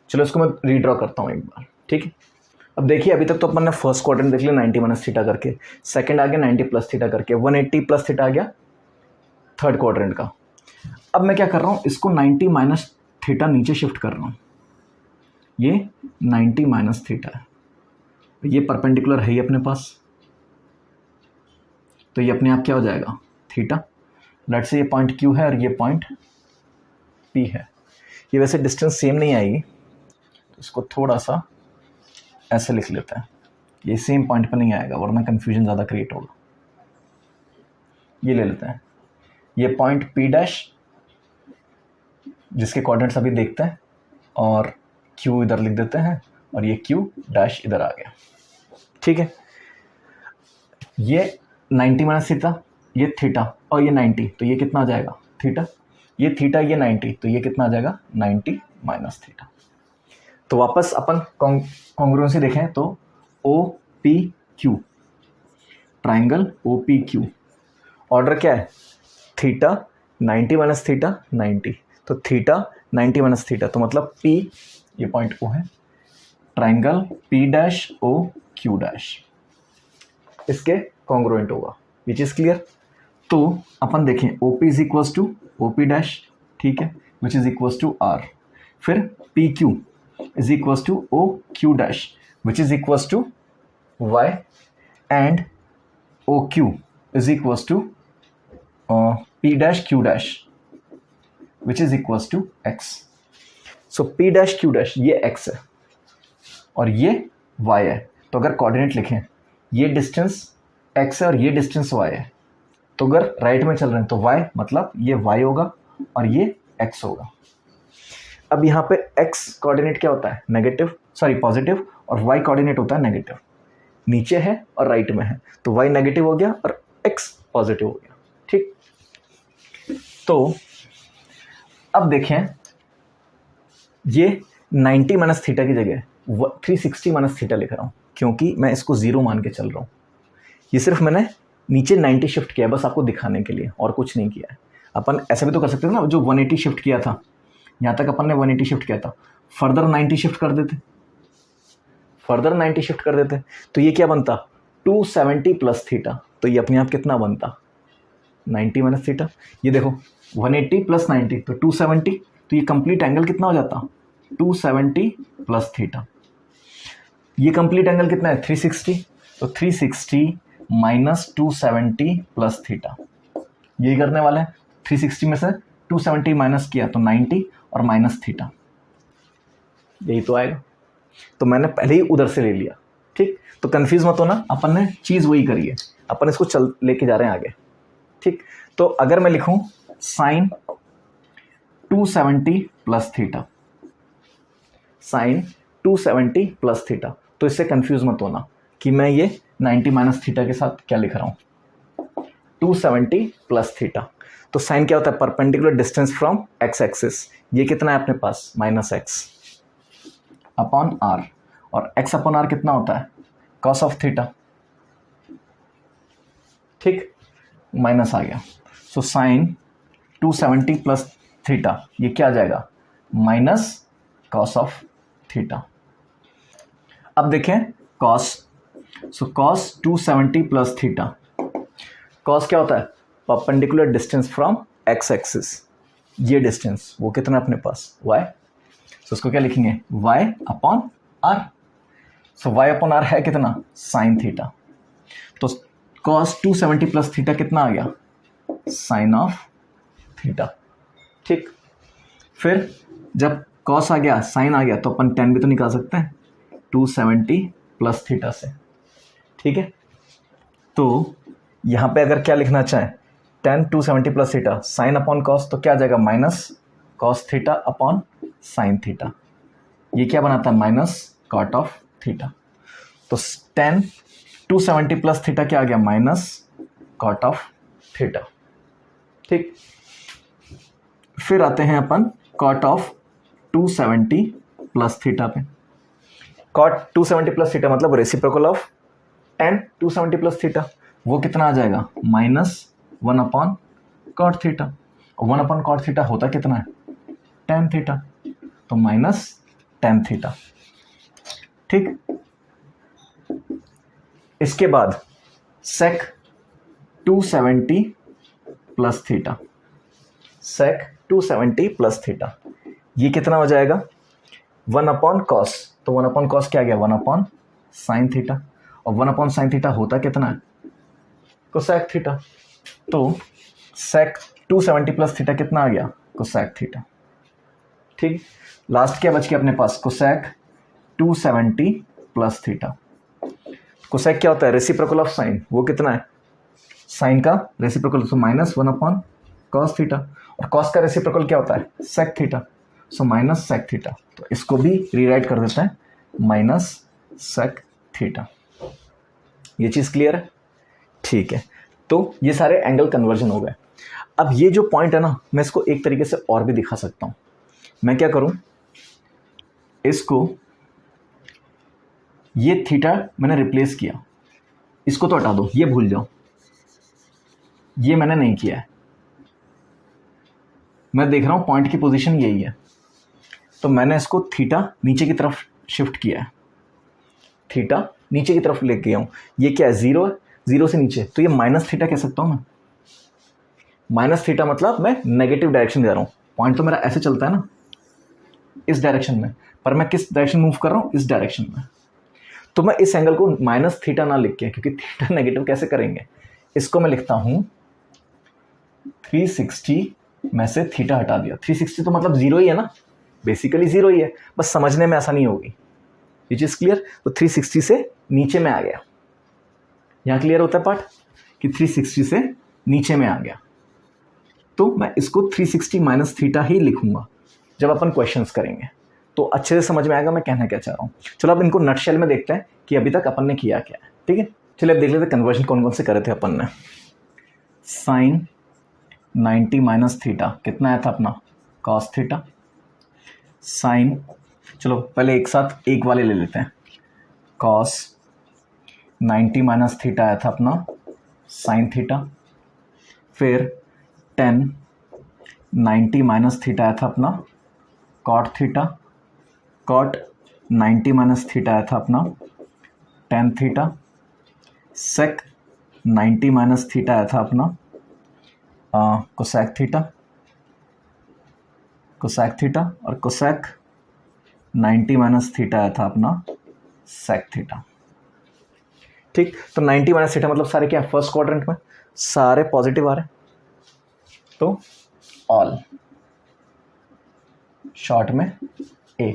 चलो इसको मैं रीड्रॉ करता हूं एक बार, ठीक है। अब देखिए अभी तक तो अपन ने फर्स्ट क्वाड्रेंट देख लिया 90 माइनस थीटा करके, सेकंड आ गया 90 प्लस थीटा करके, 180 प्लस थीटा आ गया थर्ड क्वाड्रेंट का। अब मैं क्या कर रहा हूं इसको 90 माइनस थीटा नीचे शिफ्ट कर रहा हूं, ये 90 माइनस थीटा है, ये परपेंडिकुलर है ही अपने पास, तो ये अपने आप क्या हो जाएगा थीटा। लेट्स से ये पॉइंट Q है और ये पॉइंट P है। ये वैसे डिस्टेंस सेम नहीं आएगी, तो इसको थोड़ा सा ऐसे लिख लेते हैं, ये सेम पॉइंट पर नहीं आएगा वरना कंफ्यूजन ज़्यादा क्रिएट होगा। ये ले लेते हैं, ये पॉइंट P डैश जिसके कोऑर्डिनेट्स अभी देखते हैं, और Q इधर लिख देते हैं, और ये Q डैश इधर आ गया, ठीक है। ये 90 माइनस थीटा, ये थीटा, और ये 90, तो ये कितना आ जाएगा थीटा, ये थीटा, ये 90, तो ये कितना आ जाएगा 90 माइनस थीटा। तो वापस अपन कॉन्ग्रुएंसी देखें तो OPQ, ट्राइंगल OPQ, ऑर्डर क्या है थीटा 90 माइनस थीटा 90, तो थीटा 90 माइनस थीटा, तो मतलब P ये पॉइंट O है, triangle P dash OQ dash इसके कॉन्ग्रुएंट होगा, विच इज क्लियर। तो अपन देखें OP is equals to OP dash, ठीक है, which is equals to R, फिर PQ is equals to OQ dash which is equals to Y, and OQ is equals to P dash Q dash which is equals to X। So P dash Q dash ये X है और ये Y है, तो अगर coordinate लिखें ये distance X है और ये डिस्टेंस Y है, तो अगर राइट में चल रहे हैं तो Y मतलब ये Y होगा और ये X होगा। अब यहाँ पे X कोऑर्डिनेट क्या होता है नेगेटिव, सॉरी पॉजिटिव, और Y कोऑर्डिनेट होता है नेगेटिव, नीचे है और राइट में है, तो Y नेगेटिव हो गया और X पॉजिटिव हो गया, ठीक। तो अब देखें ये 90 माइनस थीटा की जगह 360 माइनस थीटा लिख रहा हूँ, क्योंकि मैं इसको 0 मान के चल रहा हूँ। ये सिर्फ मैंने नीचे 90 शिफ्ट किया बस आपको दिखाने के लिए, और कुछ नहीं किया है। अपन ऐसा भी तो कर सकते थे ना, जो 180 शिफ्ट किया था यहाँ तक अपन ने 180 शिफ्ट किया था, फर्दर 90 शिफ्ट कर देते, फर्दर 90 शिफ्ट कर देते, तो ये क्या बनता 270 प्लस थीटा, तो ये अपने आप कितना बनता 90 माइनस थीटा। ये देखो 180 प्लस 90 तो 270, तो ये कंप्लीट एंगल कितना हो जाता 270 प्लस थीटा। ये कंप्लीट एंगल कितना है 360, तो 360 माइनस 270 प्लस थीटा, यही करने वाला है। 360 में से 270 माइनस किया तो 90 और माइनस थीटा, यही तो आएगा। तो मैंने पहले ही उधर से ले लिया, ठीक। तो कंफ्यूज मत होना, अपन ने चीज़ वही करी है, अपन इसको चल लेके जा रहे हैं आगे, ठीक। तो अगर मैं लिखूं sine 270 plus theta, sine 270 plus theta, तो इससे कंफ्यूज मत होना कि मैं ये 90 माइनस थीटा के साथ क्या लिख रहा हूँ 270 प्लस थीटा। तो साइन क्या होता है perpendicular distance from x axis, ये कितना है अपने पास माइनस एक्स अपॉन आर, और एक्स अपॉन आर कितना होता है कॉस ऑफ थीटा, ठीक, माइनस आ गया। सो साइन 270 प्लस थीटा ये क्या आ जाएगा माइनस कॉस ऑफ थीटा। अब देखें cos, so cos 270 plus theta, cos क्या होता है perpendicular distance from x axis, ये डिस्टेंस वो कितना अपने पास y, सो उसको क्या लिखेंगे y अपॉन r। सो y अपॉन r है कितना साइन थीटा, तो कॉस 270 प्लस थीटा कितना आ गया साइन ऑफ थीटा, ठीक। फिर जब कॉस आ गया, साइन आ गया, तो अपन टेन भी तो निकाल सकते हैं 270 प्लस थीटा से। ठीक है, तो यहाँ पे अगर क्या लिखना चाहें, ten 270 plus theta sign upon cos, तो क्या आ जाएगा minus cos theta upon sine theta. ये क्या बनाता है, माइनस कॉट ऑफ थीटा। तो टेन 270 प्लस थीटा क्या आ गया, माइनस कॉट ऑफ थीटा। ठीक, फिर आते हैं अपन कॉट ऑफ 270 प्लस थीटा पे। कॉट 270 प्लस थीटा मतलब reciprocal of ten 270 plus theta, वो कितना आ जाएगा, माइनस 1 अपॉन कॉट थीटा। और 1 अपॉन कॉट थीटा होता कितना है, टेन थीटा, तो माइनस टेन थीटा। ठीक, इसके बाद सेक 270 प्लस थीटा, सेक 270 प्लस थीटा, ये कितना हो जाएगा, 1 अपॉन कॉस, तो 1 अपॉन कॉस क्या आ गया, 1 अपॉन साइन थीटा। और 1 अपॉन साइन थीटा होता कितना है, कोसेक थीटा। तो सेक 270 प्लस थीटा कितना आ गया, कोसेक थीटा। ठीक, लास्ट क्या बच गया अपने पास, कोसेक 270 प्लस थीटा। कोसेक क्या होता है, रेसिप्रोकल ऑफ साइन, वो कितना है, साइन का reciprocal, so minus 1 upon cos theta. और कॉस का रेसिप्रोकल क्या होता है, sec theta, so minus sec theta. तो इसको भी रीराइट कर देते हैं, माइनस सेक थीटा। ये चीज़ क्लियर है। ठीक है, तो ये सारे एंगल कन्वर्जन हो गए। अब ये जो पॉइंट है ना, मैं इसको एक तरीके से और भी दिखा सकता हूँ। मैं क्या करूँ, इसको, ये थीटा मैंने रिप्लेस किया, इसको तो हटा दो, ये भूल जाओ, ये मैंने नहीं किया है। मैं देख रहा हूँ पॉइंट की पोजीशन यही है, तो मैंने इसको थीटा नीचे की तरफ शिफ्ट किया है, थीटा नीचे की तरफ लेके गया हूँ। ये क्या है, जीरो है, जीरो से नीचे, तो ये माइनस थीटा कह सकता हूँ मैं। माइनस थीटा मतलब मैं नेगेटिव डायरेक्शन में जा रहा हूँ। पॉइंट तो मेरा ऐसे चलता है ना, इस डायरेक्शन में, पर मैं किस डायरेक्शन मूव कर रहा हूँ, इस डायरेक्शन में। तो मैं इस एंगल को माइनस थीटा ना लिख के, क्योंकि थीटा नेगेटिव कैसे करेंगे, इसको मैं लिखता हूँ 360 में से थीटा हटा दिया। 360 तो मतलब जीरो ही है ना, बेसिकली जीरो ही है, बस समझने में आसानी होगी। ये चीज़ क्लियर। तो 360 से नीचे में आ गया, यहाँ क्लियर होता है पार्ट कि 360 से नीचे में आ गया। तो मैं इसको 360 माइनस थीटा ही लिखूंगा जब अपन क्वेश्चंस करेंगे, तो अच्छे से समझ में आएगा मैं कहना क्या चाह रहा हूँ। चलो अब इनको नटशेल में देखते हैं कि अभी तक अपन ने किया क्या है। ठीक है, चलिए अब देख लेते हैं कन्वर्जन कौन कौन से करे थे अपन ने। साइन 90 माइनस थीटा कितना आया था अपना, कॉस थीटा। साइन, चलो पहले एक साथ एक वाले ले लेते हैं, कॉस 90 माइनस थीटा आया था अपना साइन थीटा। फिर 10 90 माइनस थीटा आया था अपना cot theta. Cot 90 minus theta आया था अपना tan theta. Sec 90 minus theta आया था अपना कोसेक थीटा, कोसेक थीटा। और कोसेक 90 माइनस थीटा आया था अपना सेक थीटा। ठीक, तो 90 माइनस थीटा मतलब सारे क्या, फर्स्ट क्वाड्रेंट में सारे पॉजिटिव आ रहे हैं, तो ऑल शॉर्ट में ए।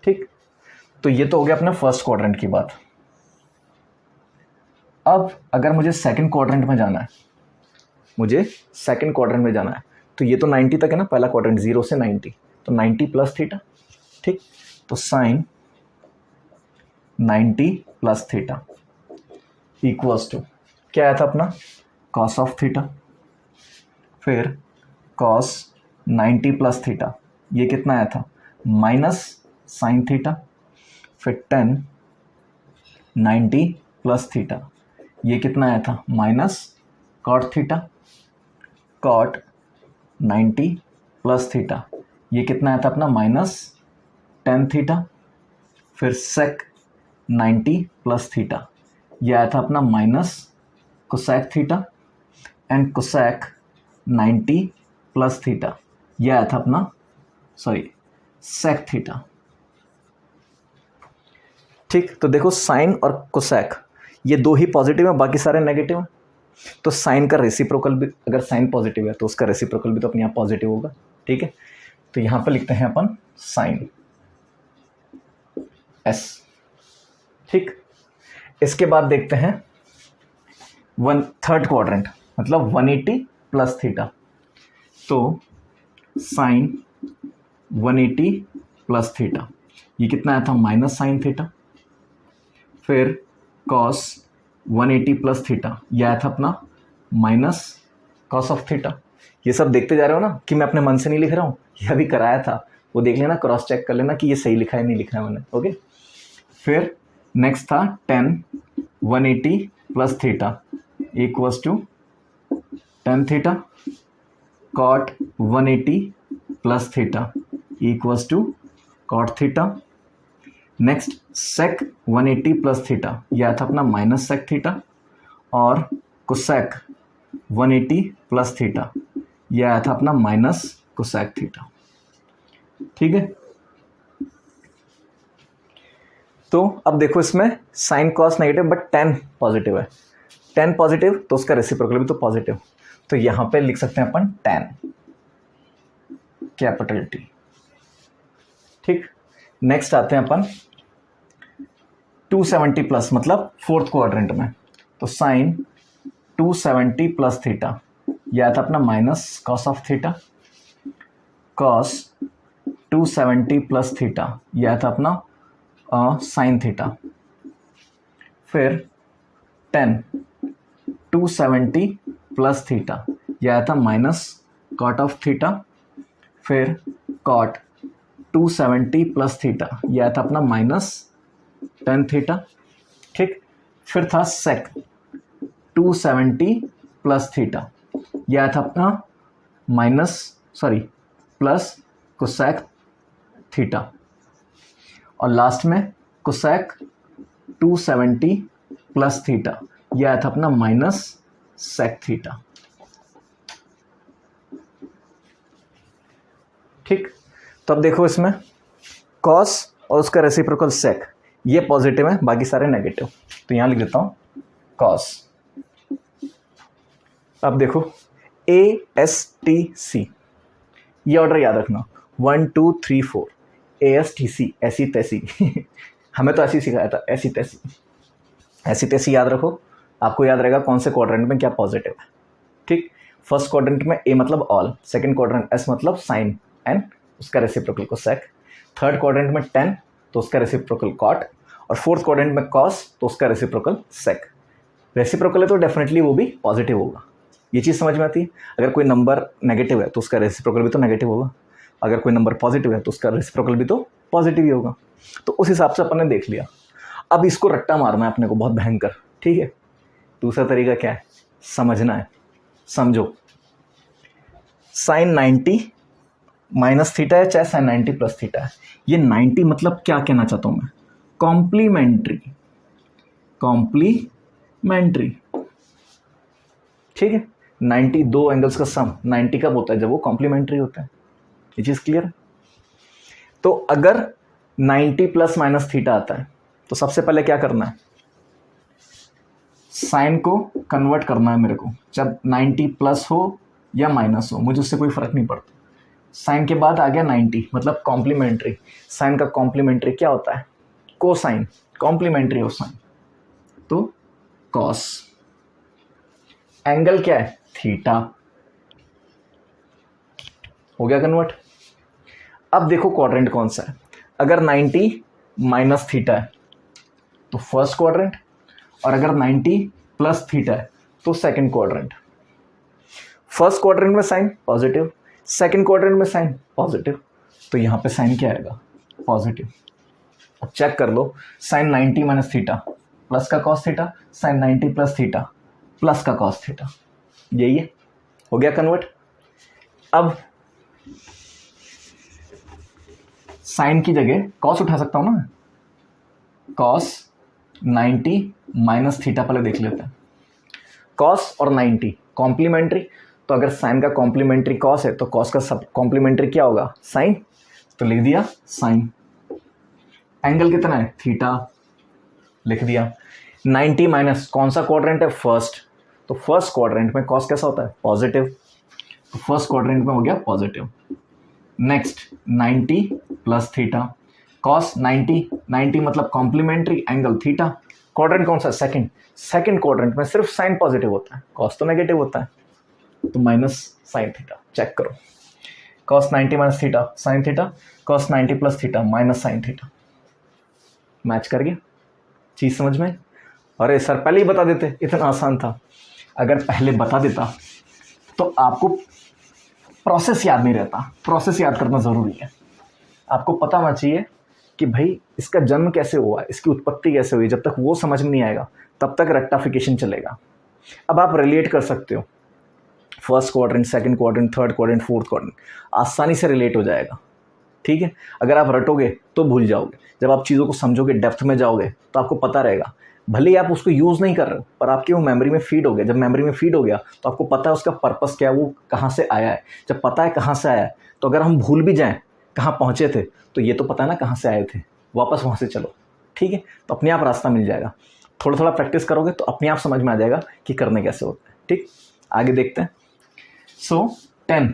ठीक, तो ये तो हो गया अपना फर्स्ट क्वाड्रेंट की बात। अब अगर मुझे सेकंड क्वाड्रेंट में जाना है, मुझे सेकंड क्वाड्रेंट में जाना है, तो ये तो 90 तक है ना, पहला क्वाड्रेंट 0 से 90, तो 90 प्लस थीटा। ठीक, तो sine 90 plus theta equals to क्या आया था अपना, कॉस ऑफ थीटा। फिर कॉस 90 प्लस थीटा, ये कितना आया था, माइनस साइन थीटा। फिर 10 90 प्लस थीटा, ये कितना आया था, minus cot theta. Cot 90 plus theta, ये कितना आया था अपना, माइनस टेन थीटा। फिर सेक 90 प्लस थीटा, ये आया था अपना minus cosec theta. And cosec 90 plus theta, ये आया था अपना सेक थीटा। ठीक, तो देखो साइन और कोसेक ये दो ही पॉजिटिव है, बाकी सारे नेगेटिव हैं। तो साइन का रेसिप्रोकल भी, अगर साइन पॉजिटिव है तो उसका रेसिप्रोकल भी तो अपने आप पॉजिटिव होगा। ठीक है, तो यहां पे लिखते हैं अपन साइन एस। ठीक, इसके बाद देखते हैं थर्ड क्वाड्रेंट, मतलब 180 प्लस थीटा। तो साइन 180 प्लस थीटा, ये कितना आया था, माइनस साइन थीटा। फिर कॉस 180 प्लस थीटा, ये आया था अपना माइनस कॉस ऑफ थीटा। ये सब देखते जा रहे हो ना कि मैं अपने मन से नहीं लिख रहा हूँ, ये अभी कराया था, वो देख लेना, क्रॉस चेक कर लेना कि ये सही लिखा है नहीं लिखा है मैंने। ओके, फिर नेक्स्ट था tan 180 plus theta equals to tan theta, cot 180 plus theta equals to cot theta. Next sec 180 plus theta, यह था अपना माइनस sec थीटा। और cosec 180 प्लस थीटा, यह आया था अपना माइनस cosec थीटा। ठीक है, तो अब देखो इसमें sine cos negative but tan positive है, tan पॉजिटिव तो उसका रेसिप्रोकल भी तो पॉजिटिव, तो यहां पे लिख सकते हैं अपन tan कैपिटल T। ठीक, नेक्स्ट आते हैं अपन 270 प्लस, मतलब फोर्थ क्वाड्रेंट में, तो साइन 270 प्लस थीटा, यह आता अपना minus cos of theta. Cos 270 plus theta, यह आता अपना साइन थीटा। फिर tan 270 प्लस थीटा, यह आया था माइनस कॉट ऑफ थीटा। फिर कॉट 270 प्लस थीटा, यह आया था अपना माइनस tan थीटा। ठीक, फिर था सेक 270 प्लस थीटा, यह आया था अपना प्लस कोसेक थीटा। और लास्ट में कोसेक 270 प्लस थीटा, यह आया था अपना माइनस सेक थीटा। ठीक, तो अब देखो इसमें कॉस और उसका रेसिप्रोकल सेक, ये पॉजिटिव है, बाकी सारे नेगेटिव, तो यहां लिख देता हूं कॉस। अब देखो ASTC, ये ऑर्डर याद रखना, 1 2 3 4 ASTC, ऐसी तैसी हमें तो ऐसी सिखाया था, ऐसी तैसी, ऐसी तैसी याद रखो, आपको याद रहेगा कौन से क्वाड्रेंट में क्या पॉजिटिव है। ठीक, फर्स्ट क्वाड्रेंट में A मतलब ऑल, सेकंड क्वाड्रेंट S मतलब साइन एंड उसका रेसिप्रोकल कोसेक, थर्ड क्वाड्रेंट में tan तो उसका रेसिप्रोकल कॉट, और फोर्थ क्वाड्रेंट में कॉस तो उसका रेसिप्रोकल सेक। रेसिप्रोकल है तो डेफिनेटली वो भी पॉजिटिव होगा, ये चीज़ समझ में आती है। अगर कोई नंबर नेगेटिव है तो उसका रेसिप्रोकल भी तो नेगेटिव होगा, अगर कोई नंबर पॉजिटिव है तो उसका रेसिप्रोकल भी तो पॉजिटिव ही होगा। तो उस हिसाब से अपन ने देख लिया। अब इसको रट्टा मारना है अपने को बहुत भयंकर। ठीक है, दूसरा तरीका क्या है, समझना है। समझो, साइन 90 माइनस थीटा है चाहे साइन 90 प्लस थीटा है, ये 90 मतलब क्या कहना चाहता हूं मैं, कॉम्प्लीमेंट्री, कॉम्प्लीमेंट्री। ठीक है, 90 दो एंगल्स का सम 90 कब होता है, जब वो कॉम्प्लीमेंट्री होता है। ये चीज क्लियर है। तो अगर 90 प्लस माइनस थीटा आता है तो सबसे पहले क्या करना है, साइन को कन्वर्ट करना है मेरे को, जब 90 प्लस हो या माइनस हो मुझे उससे कोई फर्क नहीं पड़ता। साइन के बाद आ गया 90 मतलब कॉम्प्लीमेंट्री, साइन का कॉम्प्लीमेंट्री क्या होता है, कोसाइन, कॉम्प्लीमेंट्री ऑफ साइन तो कॉस। एंगल क्या है, थीटा, हो गया कन्वर्ट। अब देखो क्वाड्रेंट कौन सा है, अगर 90 माइनस थीटा है तो फर्स्ट क्वाड्रेंट, और अगर 90 प्लस थीटा है तो सेकंड क्वाड्रेंट। फर्स्ट क्वाड्रेंट में साइन पॉजिटिव, सेकंड क्वाड्रेंट में साइन पॉजिटिव, तो यहां पे साइन क्या आएगा, पॉजिटिव। अब चेक कर लो, साइन 90 माइनस थीटा प्लस का cos theta, sine 90 plus theta plus का कॉस थीटा, यही है, हो गया कन्वर्ट। अब साइन की जगह कॉस उठा सकता हूं ना, कॉस 90 माइनस थीटा पहले देख लेते हैं। कॉस और 90 कॉम्प्लीमेंट्री, तो अगर साइन का कॉम्प्लीमेंट्री कॉस है तो कॉस का सब कॉम्प्लीमेंट्री क्या होगा, साइन, तो लिख दिया साइन। एंगल कितना है, थीटा, लिख दिया। 90 माइनस कौन सा क्वाड्रेंट है, फर्स्ट, तो फर्स्ट क्वाड्रेंट में कॉस कैसा होता है, पॉजिटिव, तो फर्स्ट क्वाड्रेंट में हो गया positive. Next 90 plus theta, cos 90 मतलब कॉम्प्लीमेंट्री एंगल थीटा। क्वाड्रेंट कौन सा? सेकंड क्वाड्रेंट में सिर्फ साइन पॉजिटिव होता है, कॉस तो नेगेटिव होता है, तो माइनस साइन थीटा। चेक करो, cos 90 minus theta sine theta, cos 90 plus theta minus sine theta. Match कर गया, चीज समझ में? अरे सर पहले ही बता देते, इतना आसान था। अगर पहले बता देता तो आपको प्रोसेस याद नहीं रहता। प्रोसेस याद करना ज़रूरी है। आपको पता होना चाहिए कि भाई इसका जन्म कैसे हुआ, इसकी उत्पत्ति कैसे हुई। जब तक वो समझ में नहीं आएगा तब तक रेक्टाफिकेशन चलेगा। अब आप रिलेट कर सकते हो, first quadrant, second quadrant, third quadrant, fourth quadrant, आसानी से रिलेट हो जाएगा। ठीक है, अगर आप रटोगे तो भूल जाओगे। जब आप चीज़ों को समझोगे, डेप्थ में जाओगे, तो आपको पता रहेगा। भले ही आप उसको यूज़ नहीं कर रहे हो, पर आपकी वो मेमोरी में फीड हो गया। जब मेमोरी में फीड हो गया तो आपको पता है उसका पर्पस क्या है, वो कहाँ से आया है। जब पता है कहाँ से आया है, तो अगर हम भूल भी जाएं कहाँ पहुँचे थे, तो ये तो पता है ना कहाँ से आए थे, वापस वहाँ से चलो। ठीक है, तो अपने आप रास्ता मिल जाएगा। थोड़ा थोड़ा प्रैक्टिस करोगे तो अपने आप समझ में आ जाएगा कि करने कैसे होता है। ठीक, आगे देखते हैं। सो 10,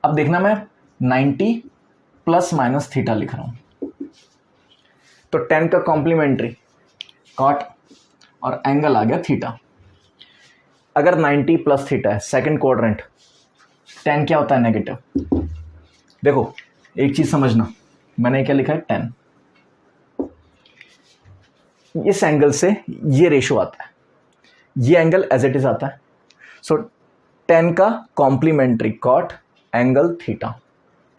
अब देखना मैं 90 प्लस माइनस थीटा लिख रहा हूं, तो 10 का कॉम्प्लीमेंट्री कॉट और एंगल आ गया थीटा। अगर 90 प्लस थीटा है, सेकंड क्वाड्रेंट, 10 क्या होता है? नेगेटिव। देखो एक चीज समझना, मैंने क्या लिखा है? 10। इस एंगल से ये रेशो आता है, ये एंगल एज इट इज आता है। सो 10 का कॉम्प्लीमेंट्री कॉट एंगल थीटा।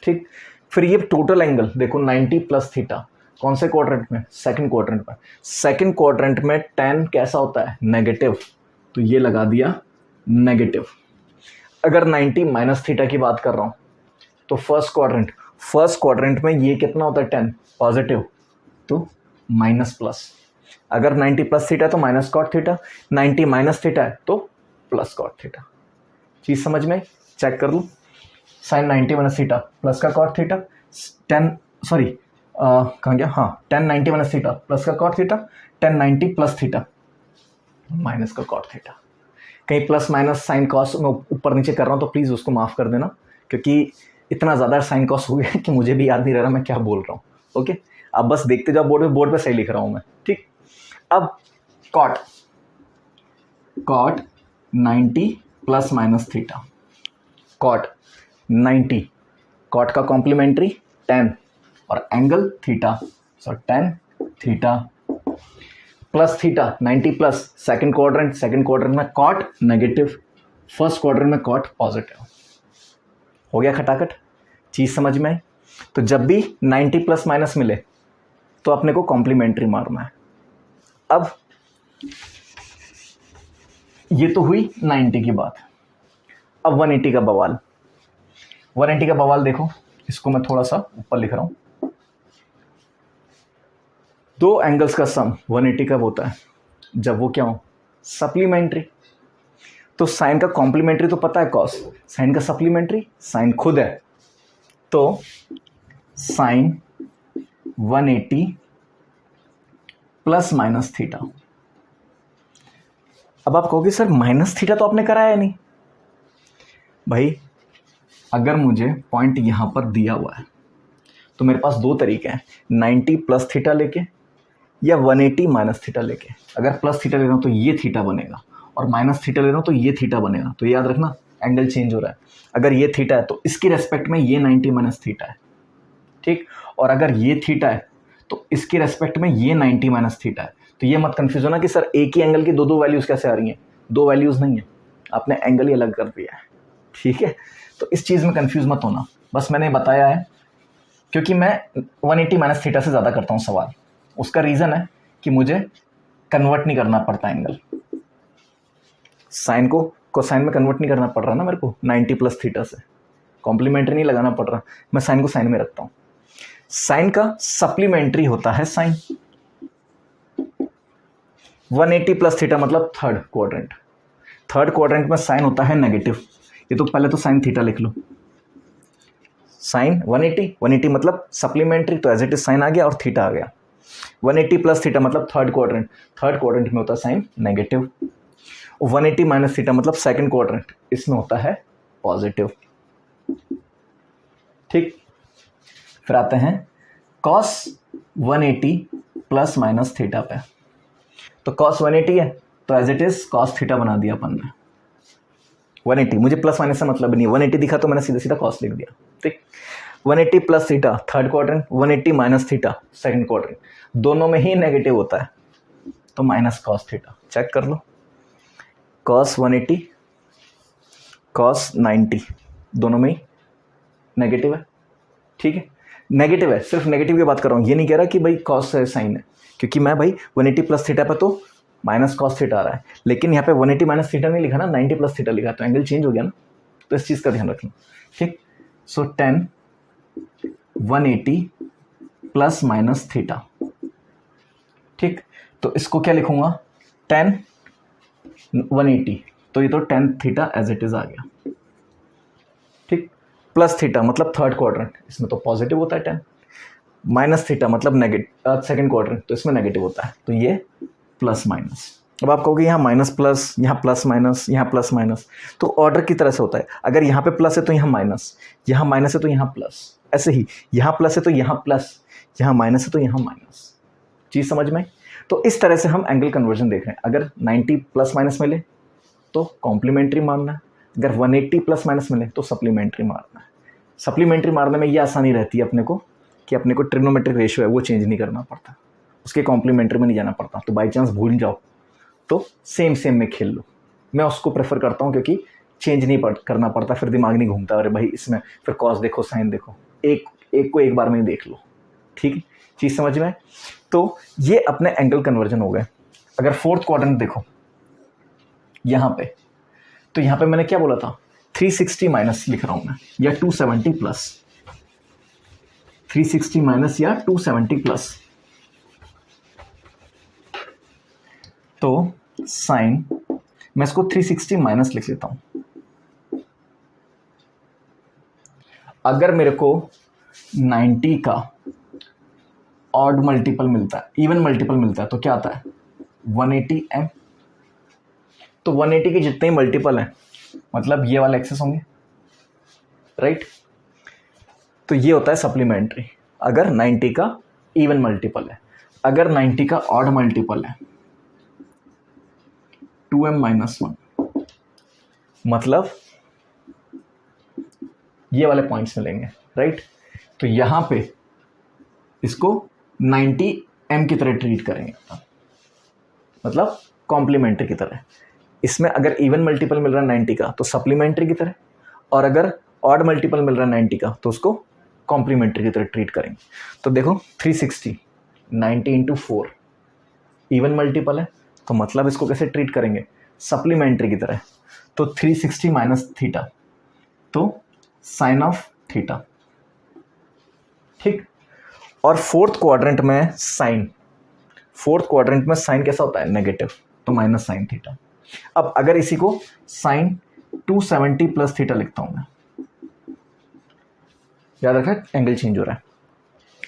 ठीक, फिर ये टोटल एंगल देखो 90 प्लस थीटा, कौन से क्वाड्रेंट में? सेकंड क्वाड्रेंट में। सेकंड क्वाड्रेंट में 10 कैसा होता है? नेगेटिव, तो ये लगा दिया नेगेटिव। अगर 90 माइनस थीटा की बात कर रहा हूं, तो फर्स्ट क्वाड्रेंट में ये कितना होता है? 10 पॉजिटिव, तो माइनस प्लस। अगर 90 प्लस थीटा तो minus cot theta, 90 minus theta है तो प्लस कॉट थीटा। चीज समझ में? चेक कर लूं, साइन 90 माइनस थीटा प्लस का कॉट थीटा, 10 सॉरी कहाँ गया, हाँ 10 90 माइनस थीटा प्लस का cot theta, 10 90 plus theta minus का कॉट थीटा। कहीं प्लस माइनस साइन कॉस में ऊपर नीचे कर रहा हूँ तो प्लीज़ उसको माफ़ कर देना, क्योंकि इतना ज़्यादा साइन कॉस हो गया कि मुझे भी याद नहीं रह रहा मैं क्या बोल रहा हूँ। ओके, अब बस देखते जाओ, बोर्ड पे सही लिख रहा हूँ मैं। ठीक, अब cot 90 plus minus theta, cot 90, cot का कॉम्प्लीमेंट्री 10 और angle theta, so 10 theta plus theta 90 plus second quadrant में कॉट नेगेटिव, फर्स्ट क्वाड्रेंट में कॉट पॉजिटिव। हो गया खटाखट, चीज समझ में आई? तो जब भी 90 प्लस माइनस मिले तो अपने को कॉम्प्लीमेंट्री मारना है। अब ये तो हुई 90 की बात। अब 180 का बवाल। 180 का बवाल देखो, इसको मैं थोड़ा सा ऊपर लिख रहा हूं। दो एंगल्स का सम 180 कब होता है? जब वो क्या हो? सप्लीमेंट्री। तो साइन का कॉम्प्लीमेंट्री तो पता है कॉस, साइन का सप्लीमेंट्री साइन खुद है, तो साइन 180 प्लस माइनस थीटा। अब आप कहोगे सर माइनस थीटा तो आपने कराया नहीं। भाई अगर मुझे पॉइंट यहां पर दिया हुआ है तो मेरे पास दो तरीके हैं, 90 प्लस थीटा लेके या 180 माइनस थीटा लेके। अगर प्लस थीटा ले रहा हूं तो ये थीटा बनेगा, और माइनस थीटा ले रहा हूं तो ये थीटा बनेगा। तो याद रखना एंगल चेंज हो रहा है। अगर ये थीटा है तो इसकी रेस्पेक्ट में ये 90 माइनस थीटा है, ठीक। और अगर ये थीटा है तो इसकी रेस्पेक्ट में ये 90 माइनस थीटा है। तो ये मत कंफ्यूज होना कि सर एक ही एंगल की दो दो वैल्यूज कैसे आ रही हैं। दो वैल्यूज नहीं है, आपने एंगल ही अलग कर दिया है, ठीक है। तो इस चीज़ में कंफ्यूज मत होना, बस मैंने बताया है क्योंकि मैं 180 माइनस थीटा से ज़्यादा करता हूँ सवाल। उसका रीज़न है कि मुझे कन्वर्ट नहीं करना पड़ता एंगल, साइन को कोसाइन में कन्वर्ट नहीं करना पड़ रहा ना मेरे को 90 प्लस थीटा से, कॉम्प्लीमेंट्री नहीं लगाना पड़ रहा, मैं साइन को साइन में रखता हूँ। साइन का सप्लीमेंट्री होता है साइन। 180 प्लस थीटा मतलब थर्ड क्वाड्रेंट, थर्ड क्वाड्रेंट में साइन होता है नेगेटिव। ये तो पहले तो साइन थीटा लिख लो, साइन 180 मतलब सप्लीमेंट्री, तो एज इट इज साइन आ गया और थीटा आ गया। 180 प्लस थीटा मतलब थर्ड क्वाड्रेंट में होता है साइन नेगेटिव। 180 माइनस थीटा मतलब सेकंड क्वाड्रेंट, इसमें होता है पॉजिटिव। ठीक, फिर आते हैं cos 180 प्लस माइनस थीटा पे। तो cos 180 है तो as it is cos theta बना दिया अपन ने। 180, मुझे प्लस माइनस से मतलब नहीं है, 180 दिखा तो मैंने सीधा सीधा cos लिख दिया। ठीक, 180 plus theta third quadrant, 180 minus theta second quadrant, दोनों में ही नेगेटिव होता है तो माइनस cos थीटा। चेक कर लो, cos 180 cos 90 दोनों में ही नेगेटिव है। ठीक है, नेगेटिव है, सिर्फ नेगेटिव की बात कर रहा हूँ, ये नहीं कह रहा कि भाई cos साइन है, क्योंकि मैं भाई 180 प्लस थीटा पर तो माइनस cos थीटा आ रहा है, लेकिन यहाँ पे 180 माइनस थीटा नहीं लिखा ना, 90 प्लस थीटा लिखा, तो एंगल चेंज हो गया ना, तो इस चीज़ का ध्यान रखना। ठीक, सो tan 180 प्लस माइनस थीटा। ठीक, तो इसको क्या लिखूंगा, tan 180, तो ये तो tan theta as it is आ गया। ठीक, प्लस थीटा मतलब थर्ड क्वाड्रेंट, इसमें तो पॉजिटिव होता है tan, माइनस थीटा मतलब नेगेटिव सेकंड क्वाड्रेंट, तो इसमें नेगेटिव होता है, तो ये प्लस माइनस। अब आप कहोगे यहाँ माइनस प्लस, यहाँ प्लस माइनस, यहाँ प्लस माइनस, तो ऑर्डर की तरह से होता है, अगर यहाँ पे प्लस है तो यहाँ माइनस, यहाँ माइनस है तो यहाँ प्लस, ऐसे ही यहाँ प्लस है तो यहाँ प्लस, यहाँ माइनस है तो यहाँ माइनस। चीज़ समझ में? तो इस तरह से हम एंगल कन्वर्जन देख रहे हैं। अगर 90 प्लस माइनस मिले तो कॉम्प्लीमेंट्री मारना है, अगर 180 प्लस माइनस मिले तो सप्लीमेंट्री मारना है। सप्लीमेंट्री मारने में ये आसानी रहती है अपने को कि अपने को ट्रिग्नोमेट्रिक रेशियो है वो चेंज नहीं करना पड़ता, उसके कॉम्प्लीमेंट्री में नहीं जाना पड़ता, तो बाई चांस भूल जाओ तो सेम में खेल लो। मैं उसको प्रेफर करता हूँ क्योंकि चेंज नहीं करना पड़ता, फिर दिमाग नहीं घूमता, अरे भाई इसमें फिर कॉस देखो साइन देखो, एक को एक बार में ही देख लो। ठीक है, चीज़ समझ में? तो ये अपने एंगल कन्वर्जन हो गए। अगर फोर्थ क्वाड्रेंट देखो यहाँ पे, तो यहाँ पे मैंने क्या बोला था, 360 माइनस लिख रहा हूँ मैं, या 270 प्लस, 360 माइनस या 270 प्लस, तो साइन मैं इसको 360 माइनस लिख लेता हूं। अगर मेरे को 90 का ऑड मल्टीपल मिलता है, इवन मल्टीपल मिलता है, तो क्या आता है 180m। तो 180 के जितने ही मल्टीपल हैं मतलब ये वाले एक्सेस होंगे, राइट? तो ये होता है सप्लीमेंट्री अगर 90 का इवन मल्टीपल है। अगर 90 का ऑड मल्टीपल है 2m-1, मतलब ये वाले पॉइंट्स मिलेंगे, राइट? तो यहां पे इसको 90m की तरह ट्रीट करेंगे, मतलब कॉम्प्लीमेंट्री की तरह। इसमें अगर इवन मल्टीपल मिल रहा है 90 का तो सप्लीमेंट्री की तरह, और अगर ऑड मल्टीपल मिल रहा है 90 का तो उसको कॉम्प्लीमेंट्री की तरह ट्रीट करेंगे। तो देखो 360 90 × 4 इवन मल्टीपल है, तो मतलब इसको कैसे ट्रीट करेंगे, सप्लीमेंट्री की तरह। तो 360 माइनस थीटा, तो साइन ऑफ थीटा। ठीक, और फोर्थ क्वाड्रेंट में साइन कैसा होता है, नेगेटिव, तो माइनस साइन थीटा। अब अगर इसी को साइन 270 प्लस थीटा लिखता हूं मैं, याद रखा एंगल चेंज हो रहा है,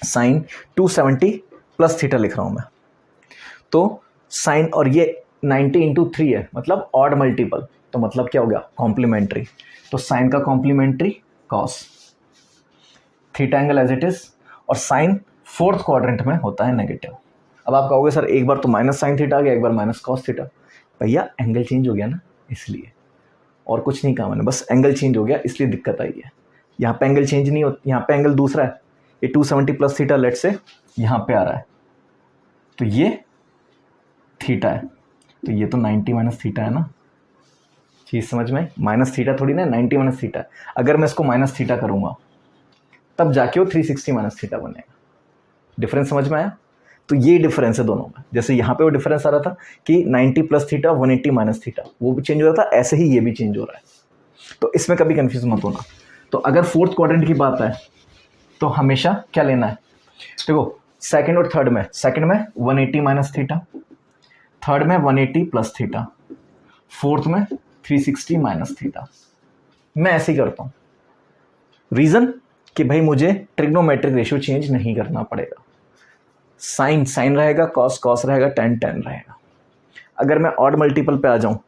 साइन 270 प्लस थीटा लिख रहा हूं मैं, तो साइन, और ये 90 × 3 है मतलब ऑड मल्टीपल, तो मतलब क्या हो गया, कॉम्प्लीमेंट्री। तो साइन का complementary cos, theta angle as it is, और साइन फोर्थ क्वाड्रेंट में होता है नेगेटिव। अब आप कहोगे सर एक बार तो माइनस साइन थीटा आ गया, एक बार माइनस कॉस थीटा। भैया एंगल चेंज हो गया ना, इसलिए, और कुछ नहीं कहा मैंने, बस एंगल चेंज हो गया इसलिए दिक्कत आई है। यहाँ पे एंगल चेंज नहीं होता, यहाँ पे एंगल दूसरा है, ये 270 प्लस थीटा लेट से यहाँ पे आ रहा है, तो ये थीटा है, तो ये तो 90 माइनस थीटा है ना। चीज़ समझ में? माइनस थीटा थोड़ी ना, 90 माइनस थीटा। अगर मैं इसको माइनस थीटा करूँगा तब जाके वो 360 माइनस थीटा बनेगा। डिफरेंस समझ में आया? तो ये डिफरेंस है दोनों में। जैसे यहाँ पे वो डिफरेंस आ रहा था कि 90 प्लस थीटा 180 माइनस थीटा, वो भी चेंज हो रहा था, ऐसे ही ये भी चेंज हो रहा है। तो इसमें कभी कन्फ्यूज मत होना। तो अगर फोर्थ क्वाड्रेंट की बात है तो हमेशा क्या लेना है, देखो सेकंड और थर्ड में, सेकंड में 180 माइनस थीटा, थर्ड में 180 प्लस थीटा, फोर्थ में 360 माइनस थीटा। मैं ऐसे ही करता हूँ, रीज़न कि भाई मुझे ट्रिग्नोमेट्रिक रेशियो चेंज नहीं करना पड़ेगा। साइन साइन रहेगा, कॉस कॉस रहेगा, टेन टेन रहेगा। अगर मैं ऑड मल्टीपल पे आ जाऊँ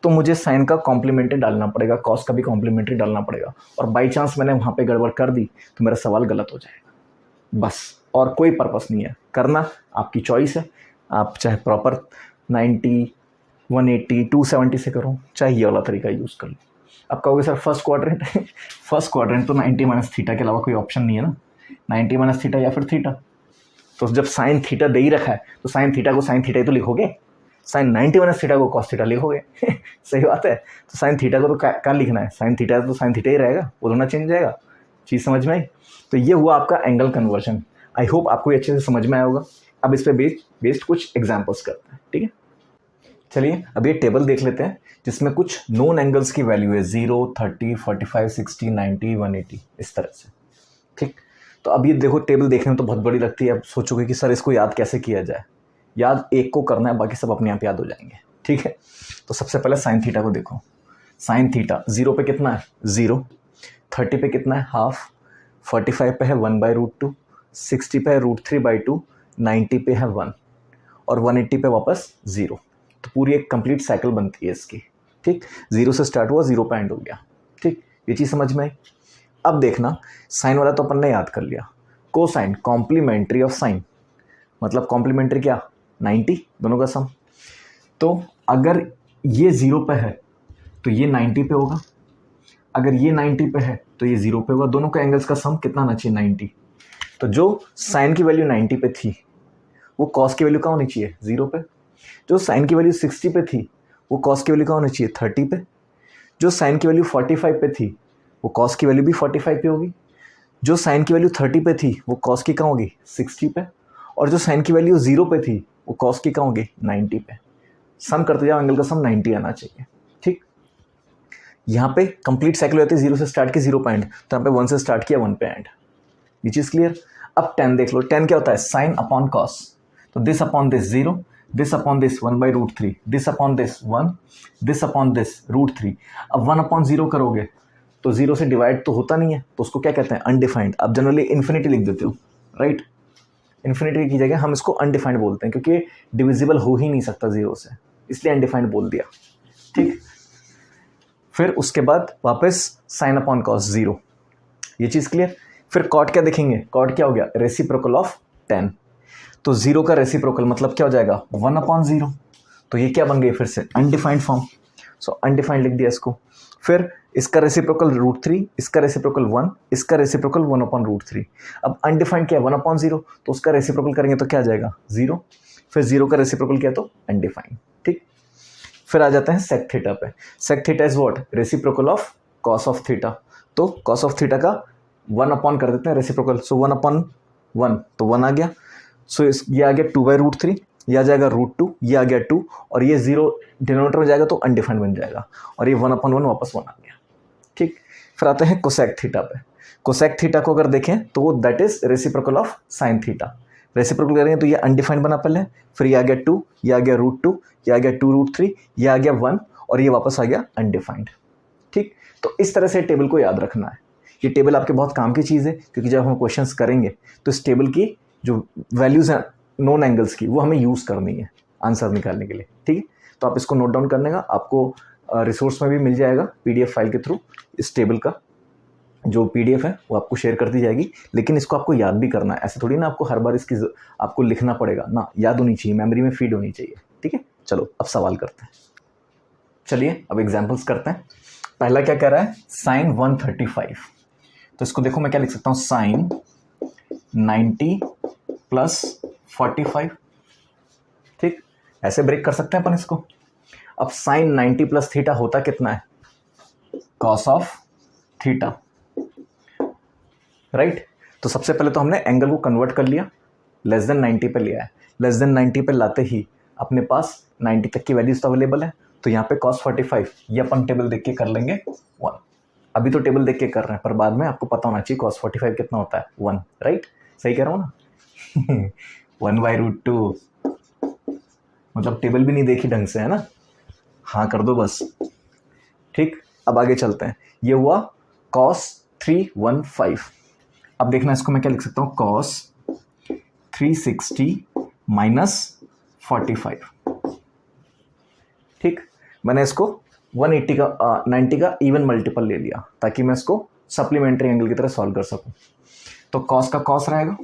तो मुझे साइन का कॉम्प्लीमेंट्री डालना पड़ेगा, कॉस का भी कॉम्प्लीमेंट्री डालना पड़ेगा, और बाई चांस मैंने वहाँ पे गड़बड़ कर दी तो मेरा सवाल गलत हो जाएगा, बस। और कोई पर्पस नहीं है, करना आपकी चॉइस है। आप चाहे प्रॉपर 90, 180, 270 से करो, चाहे ये वाला तरीका यूज़ कर लो। अब कहोगे sir first quadrant first quadrant तो 90 माइनस थीटा के अलावा कोई ऑप्शन नहीं है ना, 90 माइनस थीटा या फिर थीटा। तो जब साइन थीटा दे ही रखा है तो साइन थीटा को साइन थीटा ही तो लिखोगे, साइन 90 माइनस थीटा को कॉस थीटा लिखोगे सही बात है। तो साइन थीटा को तो क्या लिखना है, साइन थीटा तो साइन थीटा ही रहेगा, वो थोड़ा चेंज जाएगा। चीज़ समझ में आई? तो ये हुआ आपका एंगल कन्वर्जन। आई होप आपको अच्छे से समझ में आया होगा। अब इस पर बेस्ड कुछ एग्जाम्पल्स करते हैं, ठीक है। चलिए अब ये टेबल देख लेते हैं जिसमें कुछ नोन एंगल्स की वैल्यू है 0, 30, 45, 60, 90, 180 इस तरह से, ठीक। तो अब ये देखो टेबल देखने में तो बहुत बड़ी लगती है। अब सोचोगे कि सर इसको याद कैसे किया जाए। याद एक को करना है, बाकी सब अपने आप याद हो जाएंगे, ठीक है। तो सबसे पहले साइन थीटा को देखो। साइन थीटा 0 पे कितना है 0, 30 पे कितना है हाफ, 45 पे है 1/√2, 60 पे है √3/2, 90 पे है 1 और 180 पे वापस 0। तो पूरी एक कंप्लीट साइकिल बनती है इसकी, ठीक। 0 से स्टार्ट हुआ 0 पे एंड हो गया, ठीक। ये चीज़ समझ में आई। अब देखना साइन वाला तो अपन ने याद कर लिया। कोसाइन कॉम्प्लीमेंट्री ऑफ साइन, मतलब कॉम्प्लीमेंट्री क्या 90, दोनों का सम। तो अगर ये 0 पे है तो ये 90 पे होगा, अगर ये 90 पे है तो ये 0 पे होगा। दोनों का एंगल्स का सम कितना आना चाहिए 90। तो जो साइन की वैल्यू 90 पे थी वो कॉस की वैल्यू कहाँ होनी चाहिए 0 पे। जो साइन की वैल्यू 60 पे थी वो कॉस की वैल्यू कहाँ होनी चाहिए 30 पे। जो साइन की वैल्यू 45 पे थी वो कॉस की वैल्यू भी 45 पे होगी। जो साइन की वैल्यू 30 पे थी वो कॉस की कहाँ होगी 60 पे। और जो साइन की वैल्यू 0 पे थी वो कॉस की कहाँ होगी 90 पे। सम करते जाओ, एंगल का सम 90 आना चाहिए, ठीक। यहाँ पे कंप्लीट साइकिल होती है 0 से स्टार्ट की 0 पे एंड, तो यहाँ पे 1 से स्टार्ट किया 1 पे एंड। ये चीज़ क्लियर। अब tan देख लो, tan क्या होता है साइन अपॉन कॉस। तो this upon this 0, this upon this 1/√3, this upon this 1, this upon this √3। अब 1 अपॉन 0 करोगे तो 0 से डिवाइड तो होता नहीं है, तो उसको क्या कहते हैं अनडिफाइंड। अब जनरली इन्फिनिटी लिख देते हो, राइट। इन्फिनिटी की जगह हम इसको अनडिफाइंड बोलते हैं क्योंकि डिविजिबल हो ही नहीं सकता 0 से, इसलिए अनडिफाइंड बोल दिया, ठीक। फिर उसके बाद वापस साइन अपॉन कॉस 0, ये चीज़ क्लियर। फिर कॉट क्या देखेंगे, कॉट क्या हो गया रेसिप्रोकल ऑफ tan। तो 0 का रेसिप्रोकल मतलब क्या हो जाएगा 1/0। तो ये क्या बन गई फिर से अनडिफाइंड फॉर्म, सो अनडिफाइंड लिख दिया इसको। फिर इसका रेसिप्रोकल √3, इसका रेसिप्रोकल 1, इसका रेसिप्रोकल 1/√3। अब अनडिफाइंड क्या है 1/0, तो उसका रेसिप्रोकल करेंगे तो क्या आ जाएगा 0। फिर 0 का रेसिप्रोकल क्या है तो अनडिफाइंड, ठीक। फिर आ जाते हैं सेक थीटा पे। Sec theta is what reciprocal of cos of theta. तो कॉस ऑफ थीटा का 1 कर देते हैं रेसिप्रोकल, सो 1/1 तो 1 आ गया। सो ये आ गया 2/√3, ये आ जाएगा √2, ये आ गया 2 और ये 0 डिनोमिनेटर में जाएगा तो अनडिफाइंड बन जाएगा और ये 1/1 वापस 1 आ गया, ठीक। फिर आते हैं कोसेक थीटा पे। कोसेक थीटा को अगर देखें तो वो that is reciprocal of sine theta. Reciprocal करेंगे तो ये अनडिफाइंड बना पहले, फिर ये आ गया 2, ये आ गया √2, ये आ गया 2√3, ये आ गया 1 और ये वापस आ गया अनडिफाइंड, ठीक। तो इस तरह से टेबल को याद रखना है। ये टेबल आपके बहुत काम की चीज़ है क्योंकि जब हम क्वेश्चंस करेंगे तो इस टेबल की जो वैल्यूज़ हैं नोन एंगल्स की वो हमें यूज़ करनी है आंसर निकालने के लिए, ठीक है। तो आप इसको नोट डाउन करने का आपको रिसोर्स में भी मिल जाएगा PDF फाइल के थ्रू। इस टेबल का जो PDF है वो आपको शेयर कर दी जाएगी, लेकिन इसको आपको याद भी करना है। ऐसे थोड़ी ना आपको हर बार इसकी आपको लिखना पड़ेगा ना, याद होनी चाहिए, मेमोरी में फीड होनी चाहिए, ठीक है। चलो अब सवाल करते हैं। चलिए अब एग्जाम्पल्स करते हैं। पहला क्या कह रहा है साइन 135। तो इसको देखो मैं क्या लिख सकता हूँ साइन 90 + 45, ठीक। ऐसे ब्रेक कर सकते हैं अपन इसको। अब साइन 90 + थीटा होता कितना है कॉस ऑफ थीटा, राइट। तो सबसे पहले तो हमने एंगल को कन्वर्ट कर लिया, लेस देन 90 पे लिया है। लेस देन 90 पे लाते ही अपने पास 90 तक की वैल्यूज तो अवेलेबल है, तो यहाँ पे cos 45 ये अपन टेबल देख के कर लेंगे 1। अभी तो टेबल देख के कर रहे हैं पर बाद में आपको पता होना चाहिए cos 45 कितना होता है 1, राइट। सही कह रहा हूँ ना 1/√2, मतलब टेबल भी नहीं देखी ढंग से है ना, हाँ कर दो बस, ठीक। अब आगे चलते हैं। ये हुआ cos 315। अब देखना इसको मैं क्या लिख सकता हूँ cos 360 - 45, ठीक। मैंने इसको 180 का 90 का इवन मल्टीपल ले लिया ताकि मैं इसको सप्लीमेंट्री एंगल की तरह सॉल्व कर सकूं। तो कॉस का कॉस रहेगा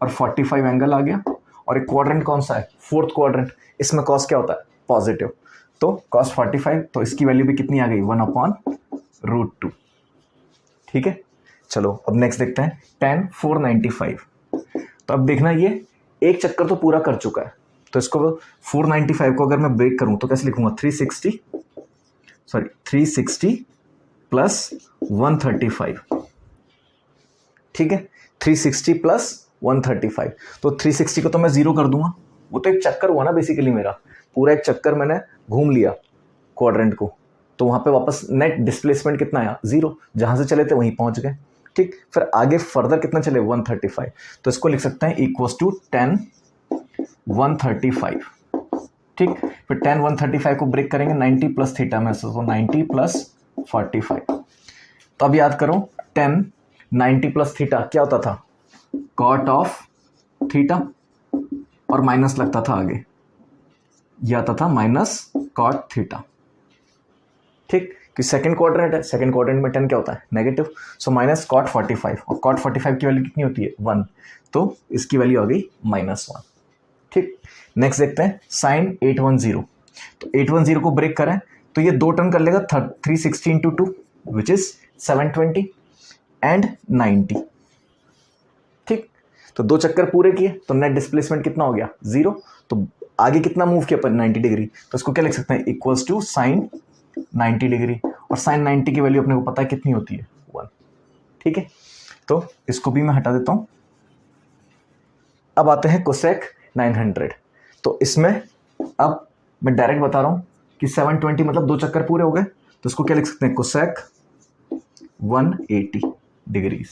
और 45 एंगल आ गया। और एक क्वाड्रेंट कौन सा है, फोर्थ क्वाड्रेंट, इसमें कॉस क्या होता है, पॉजिटिव। तो कॉस 45, तो इसकी वैल्यू भी कितनी आ गई, 1/√2। ठीक है, चलो अब नेक्स्ट देखते हैं tan 495। तो अब देखना ये एक चक्कर तो पूरा कर चुका है, तो इसको 495 को अगर मैं ब्रेक करूं तो कैसे लिखूंगा, 360 प्लस 135। ठीक है, 360 प्लस 135, तो 360 को तो मैं जीरो कर दूंगा, वो तो एक चक्कर हुआ ना बेसिकली, मेरा पूरा एक चक्कर मैंने घूम लिया क्वाड्रेंट को, तो वहां पे वापस नेट डिस्प्लेसमेंट कितना आया, जीरो, जहां से चले थे वहीं पहुंच गए। ठीक, फिर आगे फर्दर कितना चले, 135, तो इसको लिख सकते हैं इक्वल्स टू tan 135। ठीक, फिर tan 135 को ब्रेक करेंगे 90 प्लस थीटा में, तो 90 प्लस 45। तो अब याद करो tan 90 प्लस थीटा क्या होता था, कॉट ऑफ थीटा, और माइनस लगता था आगे, यह आता था माइनस कॉट थीटा। ठीक, कि सेकंड क्वाड्रेंट है, सेकंड क्वाड्रेंट में tan क्या होता है, नेगेटिव, सो माइनस कॉट 45, और कॉट 45 की वैल्यू कितनी होती है, 1, तो इसकी वैल्यू आ गई -1। ठीक, नेक्स्ट देखते हैं sin 810। तो 810 को ब्रेक करें तो ये दो टर्म कर लेगा, 360 इंटू 2 विच इज 720 एंड 90। ठीक, तो दो चक्कर पूरे किए तो नेट डिस्प्लेसमेंट कितना हो गया, 0। तो आगे कितना मूव किया पर 90 डिग्री, तो इसको क्या लिख सकते हैं, इक्वल्स टू साइन 90 डिग्री, और साइन 90 की वैल्यू अपने को पता है कितनी होती है, 1। ठीक है, तो इसको भी मैं हटा देता हूं। अब आते हैं कोसेक 900। तो इसमें अब मैं डायरेक्ट बता रहा हूं कि 720 मतलब दो चक्कर पूरे हो गए, तो इसको क्या लिख सकते हैं, कोसेक 180 डिग्रीज।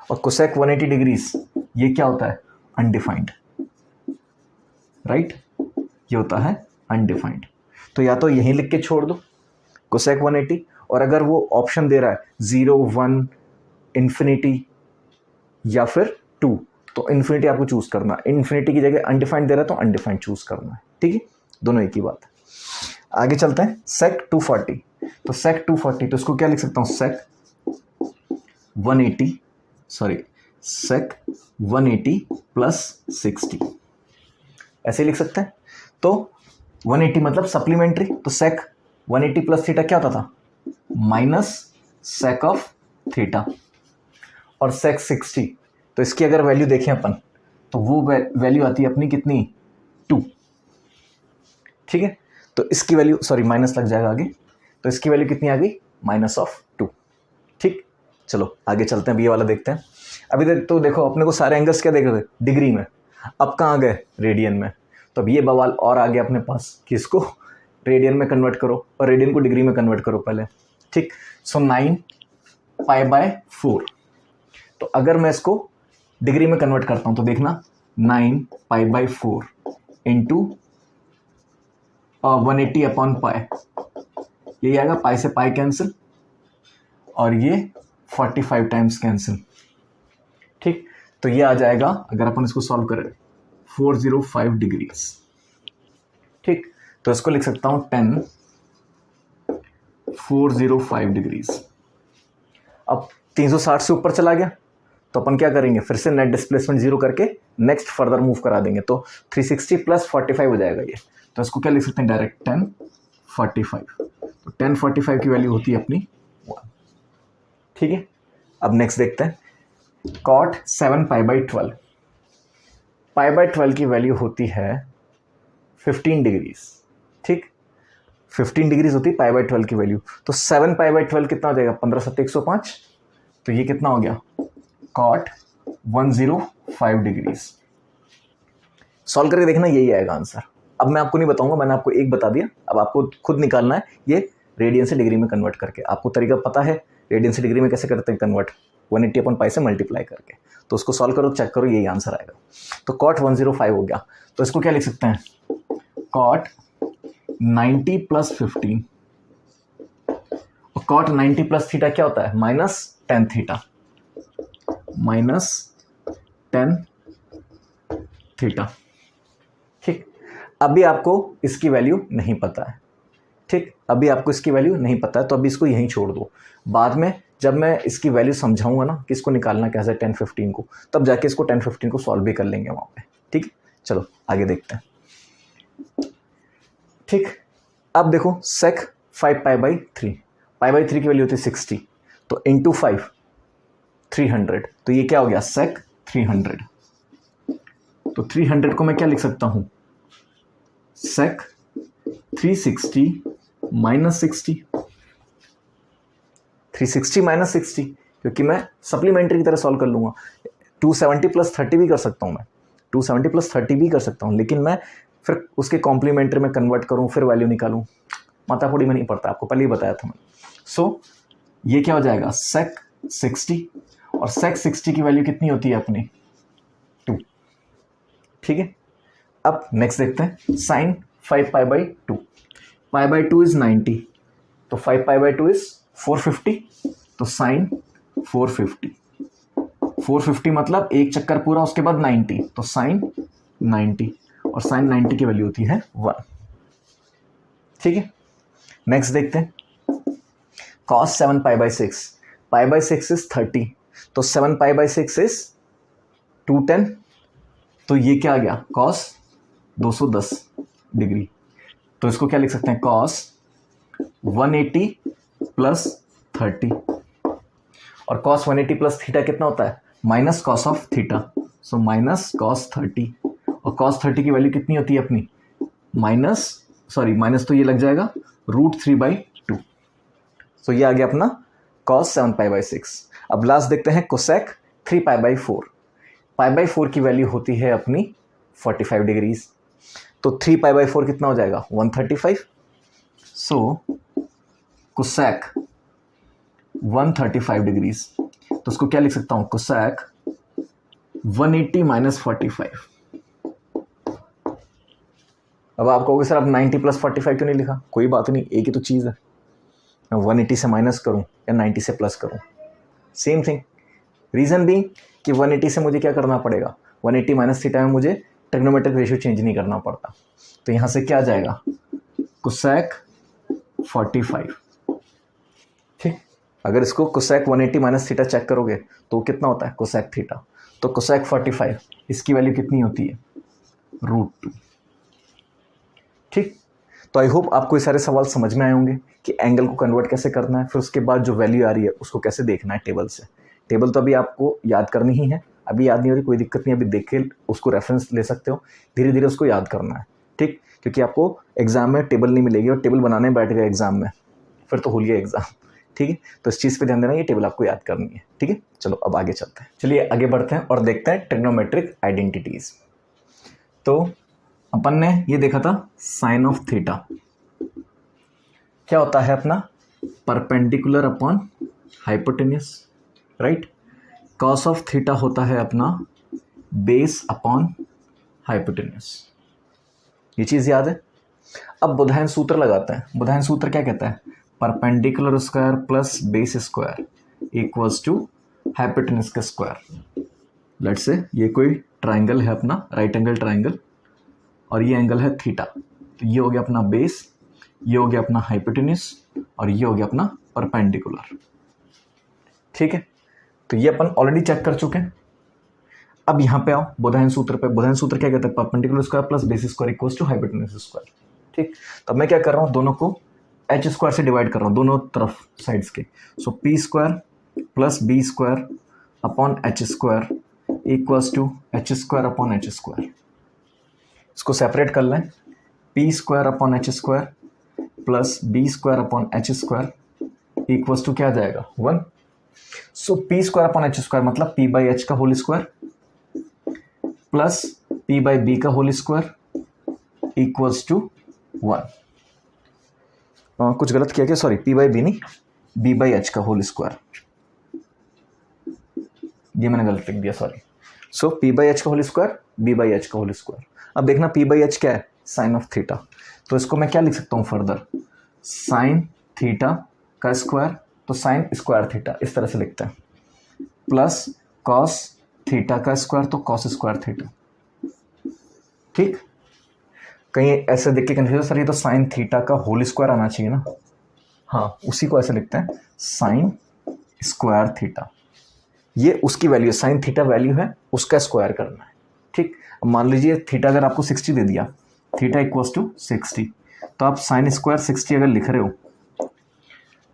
और कोसेक 180 डिग्रीज ये क्या होता है, अनडिफाइंड, राइट, ये होता है अनडिफाइंड। तो या तो यहीं लिख के छोड़ दो कोसेक 180, और अगर वो ऑप्शन दे रहा है 0, 1, इन्फिनिटी या फिर 2, तो इन्फिनिटी आपको चूज करना है। इन्फिनिटी की जगह अनडिफाइंड दे रहा है तो अनडिफाइंड चूज करना है। ठीक है, दोनों एक ही बात है। आगे चलते हैं सेक 240। तो सेक 240, तो इसको क्या लिख सकता हूँ, सेक 180 प्लस 60, ऐसे लिख सकते हैं। तो 180 मतलब सप्लीमेंट्री, तो सेक 180 प्लस थीटा क्या होता था, माइनस सेक ऑफ थीटा, और सेक 60, तो इसकी अगर वैल्यू देखें अपन तो वो वैल्यू आती है अपनी कितनी, 2। ठीक है, तो इसकी वैल्यू, सॉरी माइनस लग जाएगा आगे, तो इसकी वैल्यू कितनी आ गई, -2। ठीक, चलो आगे चलते हैं, अब ये वाला देखते हैं। अभी तो देखो अपने को सारे एंगल्स क्या देख रहे थे, डिग्री में, अब कहाँ गए, रेडियन में। तो अब ये बवाल और आ गया अपने पास कि इसको रेडियन में कन्वर्ट करो और रेडियन को डिग्री में कन्वर्ट करो पहले। ठीक, सो 9π/4, तो अगर मैं इसको डिग्री में कन्वर्ट करता हूं तो देखना 9π/4 इंटू 180/π, ये आएगा, पाई से पाई कैंसिल, और ये 45 टाइम्स कैंसिल। ठीक, तो ये आ जाएगा, अगर अपन इसको सॉल्व करें, 405 डिग्रीज। ठीक, तो इसको लिख सकता हूं 10 405 डिग्रीज। अब 360 से ऊपर चला गया तो अपन क्या करेंगे, फिर से नेट डिस्प्लेसमेंट 0 करके नेक्स्ट फर्दर मूव करा देंगे, तो 360 प्लस 45 हो जाएगा ये। तो इसको क्या लिख सकते हैं, डायरेक्ट 1045। तो 1045 की वैल्यू होती है अपनी 1। ठीक है, अब नेक्स्ट देखते हैं कॉट 7π/12। π/12 की वैल्यू होती है 15 डिग्रीज। ठीक, 15 डिग्रीज होती है π/12 की वैल्यू, तो 7π/12 कितना हो जाएगा, 15 7 105, तो ये कितना हो गया, कॉट 105 डिग्रीज। सॉल्व करके देखना, यही आएगा आंसर। अब मैं आपको नहीं बताऊंगा, मैंने आपको एक बता दिया, अब आपको खुद निकालना है ये रेडियन से डिग्री में कन्वर्ट करके। आपको तरीका पता है रेडियन से डिग्री में कैसे करते हैं कन्वर्ट, 180/π से मल्टीप्लाई करके। तो उसको सॉल्व करो, चेक करो, यही आंसर आएगा। तो कॉट 105 हो गया, तो इसको क्या लिख सकते हैं, कॉट 90 प्लस 15, और कॉट 90 प्लस थीटा क्या होता है, -10 थीटा, -10 थीटा। ठीक, अभी आपको इसकी वैल्यू नहीं पता है, ठीक, अभी आपको इसकी वैल्यू नहीं पता है तो अभी इसको यहीं छोड़ दो। बाद में जब मैं इसकी वैल्यू समझाऊंगा ना कि इसको निकालना कैसे 10 15 को, तब जाके इसको 10 15 को सॉल्व भी कर लेंगे वहाँ पे। ठीक है, चलो आगे देखते हैं। ठीक, अब देखो सेक 5π/3, π/3 की वैल्यू होती है 60, तो इंटू 5 300, तो ये क्या हो गया सेक 300। तो 300 को मैं क्या लिख सकता हूँ, सेक 360 माइनस 60, 360 माइनस 60, क्योंकि मैं सप्लीमेंट्री की तरह सॉल्व कर लूँगा। 270 प्लस 30 भी कर सकता हूँ मैं, 270 प्लस 30 भी कर सकता हूँ, लेकिन मैं फिर उसके कॉम्प्लीमेंट्री में कन्वर्ट करूँ, फिर वैल्यू निकालूँ, माथाफोड़ी में नहीं पड़ता, आपको पहले ही बताया था मैंने। सो ये क्या हो जाएगा सेक 60, और सेक 60 की वैल्यू कितनी होती है अपनी 2। ठीक है, अब नेक्स्ट देखते हैं साइन 5π/2, π/2 इज 90, तो 5π/2 इज 450, तो साइन 450, 450 मतलब एक चक्कर पूरा उसके बाद 90, तो साइन 90, और साइन 90 की वैल्यू होती है 1। ठीक है, नेक्स्ट देखते हैं cos 7π/6, π/6 इज 30, तो 7π/6 इज 210, तो ये क्या आ गया cos 210 डिग्री, तो इसको क्या लिख सकते हैं cos 180 प्लस 30, और cos 180 प्लस थीटा कितना होता है minus cos of theta, so minus cos 30, और cos 30 की वैल्यू कितनी होती है अपनी माइनस तो ये लग जाएगा √3/2, सो ये आ गया अपना cos 7π/6। अब लास्ट देखते हैं कोसेक 3π/4, π/4 की वैल्यू होती है अपनी 45 डिग्रीज, तो 3π/4 कितना हो जाएगा 135, सो कोसेक 135 डिग्रीज, तो उसको क्या लिख सकता हूँ कोसेक 180 माइनस 45। अब आप कहोगे सर अब 90 प्लस 45 क्यों नहीं लिखा, कोई बात नहीं, एक ही तो चीज़ है, मैं 180 से माइनस करूँ या 90 से प्लस करूँ, सेम थिंग। रीज़न भी कि 180 से मुझे क्या करना पड़ेगा, 180 माइनस थीटा में मुझे ट्रिग्नोमेट्रिक रेशियो चेंज नहीं करना पड़ता, तो यहाँ से क्या आ जाएगा कोसेक 45। ठीक, अगर इसको कोसेक 180 माइनस थीटा चेक करोगे तो कितना होता है कोसेक थीटा, तो कोसेक 45 इसकी वैल्यू कितनी होती है √2। ठीक, तो आई होप आपको ये सारे सवाल समझ में आए होंगे कि एंगल को कन्वर्ट कैसे करना है, फिर उसके बाद जो वैल्यू आ रही है उसको कैसे देखना है टेबल से। टेबल तो अभी आपको याद करनी ही है, अभी याद नहीं हो रही कोई दिक्कत नहीं, अभी देख के उसको रेफरेंस ले सकते हो, धीरे धीरे उसको याद करना है। ठीक, क्योंकि आपको एग्जाम में टेबल नहीं मिलेगी और टेबल बनाने बैठ गए एग्जाम में फिर तो होलिए एग्जाम। ठीक है, तो इस चीज़ पे ध्यान देना, ये टेबल आपको याद करनी है। ठीक है, चलो अब आगे चलते हैं, चलिए आगे बढ़ते हैं और देखते हैं ट्रिग्नोमेट्रिक आइडेंटिटीज। तो अपन ने ये देखा था साइन ऑफ थीटा क्या होता है अपना perpendicular upon hypotenuse, right. Cos of theta होता है अपना बेस अपॉन हाइपोटेन्यूस, ये चीज़ याद है। अब बुधायन सूत्र लगाते हैं, बुधायन सूत्र क्या कहता है perpendicular square plus base square equals to hypotenuse का स्क्वायर। लेट्स से ये कोई ट्राइंगल है अपना राइट एंगल ट्राइंगल और ये एंगल है थीटा, तो ये हो गया अपना बेस, ये हो गया अपना हाइपोटेन्यूस और ये हो गया अपना परपेंडिकुलर। ठीक है, तो ये अपन ऑलरेडी चेक कर चुके हैं। अब यहाँ पे आओ बुधायन सूत्र पे, बुधायन सूत्र क्या कहता है perpendicular square plus base square equals to hypotenuse square. ठीक, तो मैं क्या कर रहा हूँ दोनों को h स्क्वायर से डिवाइड कर रहा हूँ दोनों तरफ साइड्स के, so P square plus B square upon H square equals to H square upon H square. इसको सेपरेट कर लें, P square upon H square plus B square upon H square equals to क्या आ जाएगा 1। So P square upon H square मतलब P by H का whole square plus P by B का whole square equals to 1। कुछ गलत किया क्या, सॉरी पी बाई बी नहीं, बी बाई एच का होल स्क्वायर, ये मैंने गलत लिख दिया sorry. So P by H का whole square B by H का होल स्क्वायर। अब देखना पी बाई एच क्या है साइन ऑफ थीटा, तो इसको मैं क्या लिख सकता हूँ फर्दर साइन थीटा का स्क्वायर, तो साइन स्क्वायर थीटा इस तरह से लिखते हैं, प्लस कॉस थीटा का स्क्वायर तो कॉस स्क्वायर थीटा। ठीक, कहीं ऐसे देख के कंफ्यूज, सर ये तो साइन थीटा का होल स्क्वायर आना चाहिए ना। हाँ, उसी को ऐसे लिखते हैं, साइन स्क्वायर थीटा। ये उसकी वैल्यू है, साइन थीटा वैल्यू है, उसका स्क्वायर करना है। ठीक, अब मान लीजिए थीटा अगर आपको 60 दे दिया, थीटा इक्वल्स टू 60, तो आप साइन स्क्वायर 60 अगर लिख रहे हो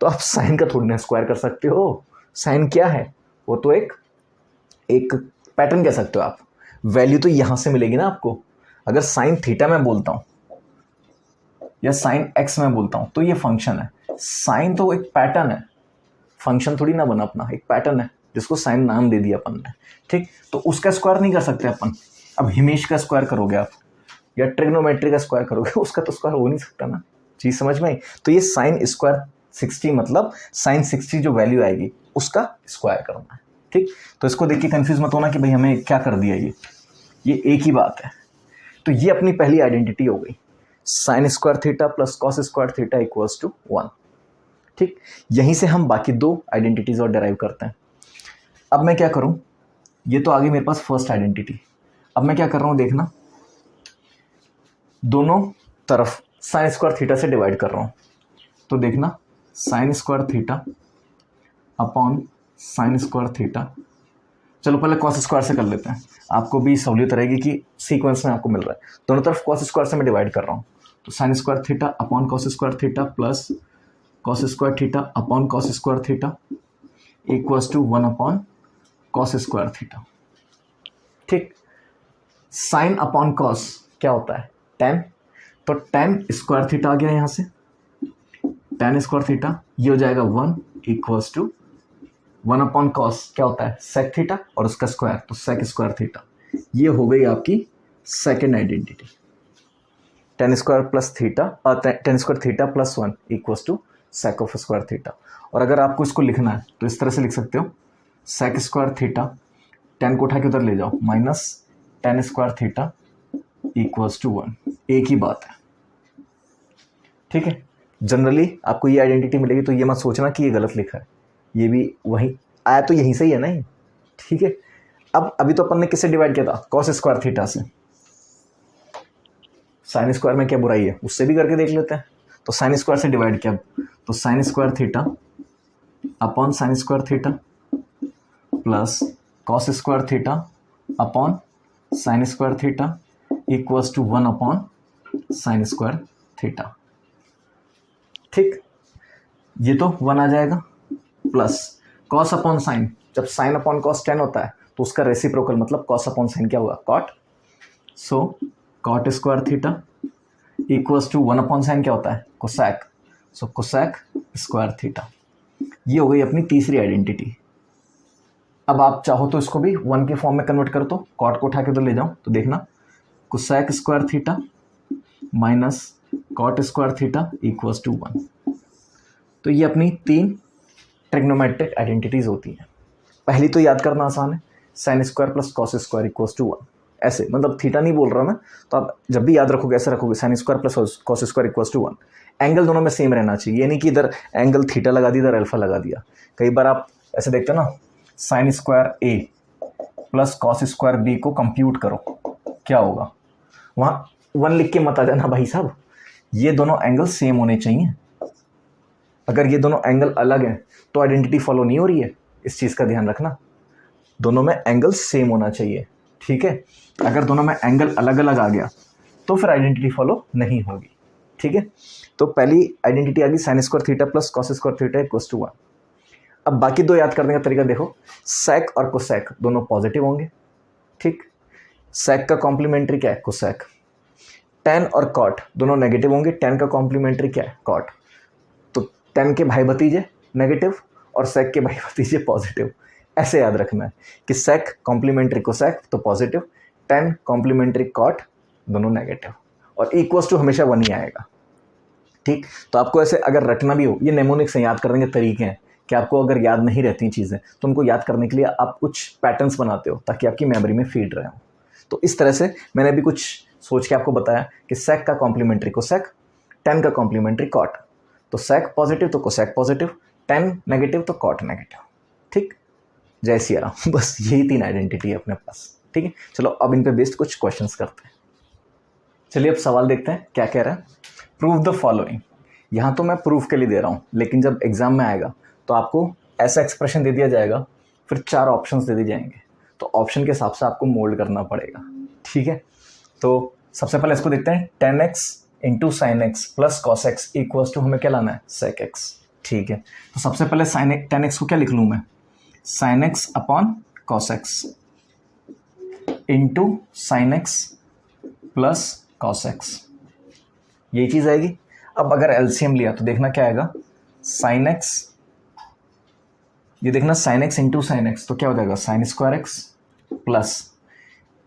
तो आप साइन का थोड़ी ना स्क्वायर कर सकते हो। साइन क्या है, वो तो एक पैटर्न कह सकते हो आप। वैल्यू तो यहां से मिलेगी ना आपको। अगर साइन थीटा मैं बोलता हूं या साइन एक्स में बोलता हूं तो ये फंक्शन है। साइन तो एक पैटर्न है, फंक्शन थोड़ी ना बना अपना, एक पैटर्न है जिसको साइन नाम दे दिया अपन ने। ठीक, तो उसका स्क्वायर नहीं कर सकते अपन। अब हिमेश का स्क्वायर करोगे आप या ट्रिग्नोमेट्री का स्क्वायर करोगे, उसका तो स्क्वायर हो नहीं सकता ना। चीज समझ में आई? तो ये साइन स्क्वायर 60 मतलब साइन 60 जो वैल्यू आएगी उसका स्क्वायर करना है। ठीक, तो इसको देख के कंफ्यूज मत होना कि भाई हमें क्या कर दिया, ये एक ही बात है। तो ये अपनी पहली आइडेंटिटी हो गई, sine square theta plus cos square theta equals to 1। ठीक, यहीं से हम बाकी दो आइडेंटिटीज और डेराइव करते हैं। अब मैं क्या करूं, ये तो आगे मेरे पास फर्स्ट आइडेंटिटी। अब मैं क्या कर रहा हूं देखना, दोनों तरफ साइन स्क्वायर थीटा से डिवाइड कर रहा हूं। तो देखना, sign square theta upon sine square theta. चलो पहले कॉस स्क्वायर से कर लेते हैं, आपको भी सहूलियत रहेगी कि सीक्वेंस में आपको मिल रहा है। दोनों तरफ कॉस स्क्वायर से मैं डिवाइड कर रहा हूँ। तो sine square theta upon cos square theta plus cos square theta upon cos square theta equals to 1 upon cos square theta. ठीक, साइन अपॉन कॉस क्या होता है, टेन। तो टेन स्क्वायर थीटा आ गया यहाँ से, टेन स्क्वायर थीटा, ये हो जाएगा 1 इक्वल्स टू 1 अपॉन कॉस क्या होता है, सेक थीटा और उसका स्क्वायर, तो सेक स्क्वायर थीटा। ये हो गई आपकी second identity. Tan square plus theta, tan square theta plus 1 equals to sec of square theta. और अगर आपको इसको लिखना है तो इस तरह से लिख सकते हो, सेक स्क्वायर थीटा, टेन को उठा के उधर ले जाओ, minus tan square theta equals to 1। एक ही बात है। ठीक है, जनरली आपको ये आइडेंटिटी मिलेगी, तो ये मत सोचना कि ये गलत लिखा है, ये भी वही आया तो यहीं से ही है ना ये। ठीक है, अब अभी तो अपन ने किससे डिवाइड किया था, कॉस स्क्वायर थीटा से। साइन स्क्वायर में क्या बुराई है, उससे भी करके देख लेते हैं। तो साइन स्क्वायर से डिवाइड किया, तो sine square theta upon sine square theta plus cos square theta upon sine square theta equals to 1 upon sine square theta. ठीक, ये तो 1 आ जाएगा, प्लस कॉस अपॉन साइन, जब साइन अपॉन कॉस 10 होता है तो उसका रेसिप्रोकल मतलब कॉस अपॉन साइन क्या होगा, cot. So cot square theta equals to 1 upon sine क्या होता है, cosec. So cosec square theta. ये हो गई अपनी तीसरी आइडेंटिटी। अब आप चाहो तो इसको भी 1 के फॉर्म में कन्वर्ट कर दो, कॉट को उठा के तो ले जाओ, तो देखना cosec square theta minus cot square theta equals to 1। तो ये अपनी तीन ट्रिग्नोमेट्रिक आइडेंटिटीज होती हैं। पहली तो याद करना आसान है, sine square plus cos square equals to 1। ऐसे मतलब थीटा नहीं बोल रहा मैं, तो आप जब भी याद रखोगे ऐसे रखोगे, sine square plus cos square equals to 1। Angle दोनों में सेम रहना चाहिए, ये नहीं कि इधर एंगल थीटा लगा दिया, इधर अल्फा लगा दिया। कई बार आप ऐसे देखते हो ना, साइन स्क्वायर ए प्लस कॉस स्क्वायर बी को कंप्यूट करो, क्या होगा, वहाँ 1 लिख के मत आ जाना भाई साहब, ये दोनों एंगल सेम होने चाहिए। अगर ये दोनों एंगल अलग हैं तो आइडेंटिटी फॉलो नहीं हो रही है, इस चीज़ का ध्यान रखना। दोनों में एंगल सेम होना चाहिए। ठीक है, अगर दोनों में एंगल अलग अलग आ गया तो फिर आइडेंटिटी फॉलो नहीं होगी। ठीक है, तो पहली आइडेंटिटी आ गई sine square theta plus cos square theta equals to 1। अब बाकी दो याद करने का तरीका देखो, सेक और कोसेक दोनों पॉजिटिव होंगे। ठीक, सेक का कॉम्प्लीमेंट्री क्या है, कोसेक। टेन और कॉट दोनों नेगेटिव होंगे, टेन का कॉम्प्लीमेंट्री क्या है, कॉट। तो टेन के भाई भतीजे नेगेटिव और सेक के भाई भतीजे पॉजिटिव। ऐसे याद रखना है कि सेक कॉम्प्लीमेंट्री कोसेक तो पॉजिटिव, टेन कॉम्प्लीमेंट्री कॉट दोनों नेगेटिव, और इक्वल्स टू हमेशा 1 ही आएगा। ठीक, तो आपको ऐसे अगर रटना भी हो, ये नेमोनिक्स याद करने के तरीके हैं कि आपको अगर याद नहीं रहती चीज़ें तो उनको याद करने के लिए आप कुछ पैटर्न्स बनाते हो ताकि आपकी मेमोरी में फीड रहे हो। तो इस तरह से मैंने भी कुछ सोच के आपको बताया कि सेक का कॉम्प्लीमेंट्री कोसेक, टेन का कॉम्प्लीमेंट्री कॉट। तो सेक पॉजिटिव तो कोसेक पॉजिटिव, टेन नेगेटिव तो कॉट नेगेटिव। ठीक, जय सिया राम। बस यही 3 आइडेंटिटी है अपने पास। ठीक है, चलो अब इन पे बेस्ड कुछ क्वेश्चंस करते हैं। चलिए अब सवाल देखते हैं क्या कह रहा है। Prove the following. यहाँ तो मैं प्रूफ के लिए दे रहा हूँ, लेकिन जब एग्जाम में आएगा तो आपको ऐसा एक्सप्रेशन दे दिया जाएगा, फिर 4 ऑप्शंस दे दिए जाएंगे, तो ऑप्शन के हिसाब से आपको मोल्ड करना पड़ेगा। ठीक है, तो सबसे पहले इसको देखते हैं। 10x into sine x plus cos X equals to हमें क्या लाना है, सेक एक्स। ठीक है, तो सबसे पहले साइन 10x को क्या लिख लूँ मैं, sign x upon cos x into sine x plus cos x, ये चीज़ आएगी। अब अगर एलसीएम लिया तो देखना क्या आएगा, साइन एक्स, ये देखना sine X into sine x तो क्या हो जाएगा, साइन स्क्वायर एक्स प्लस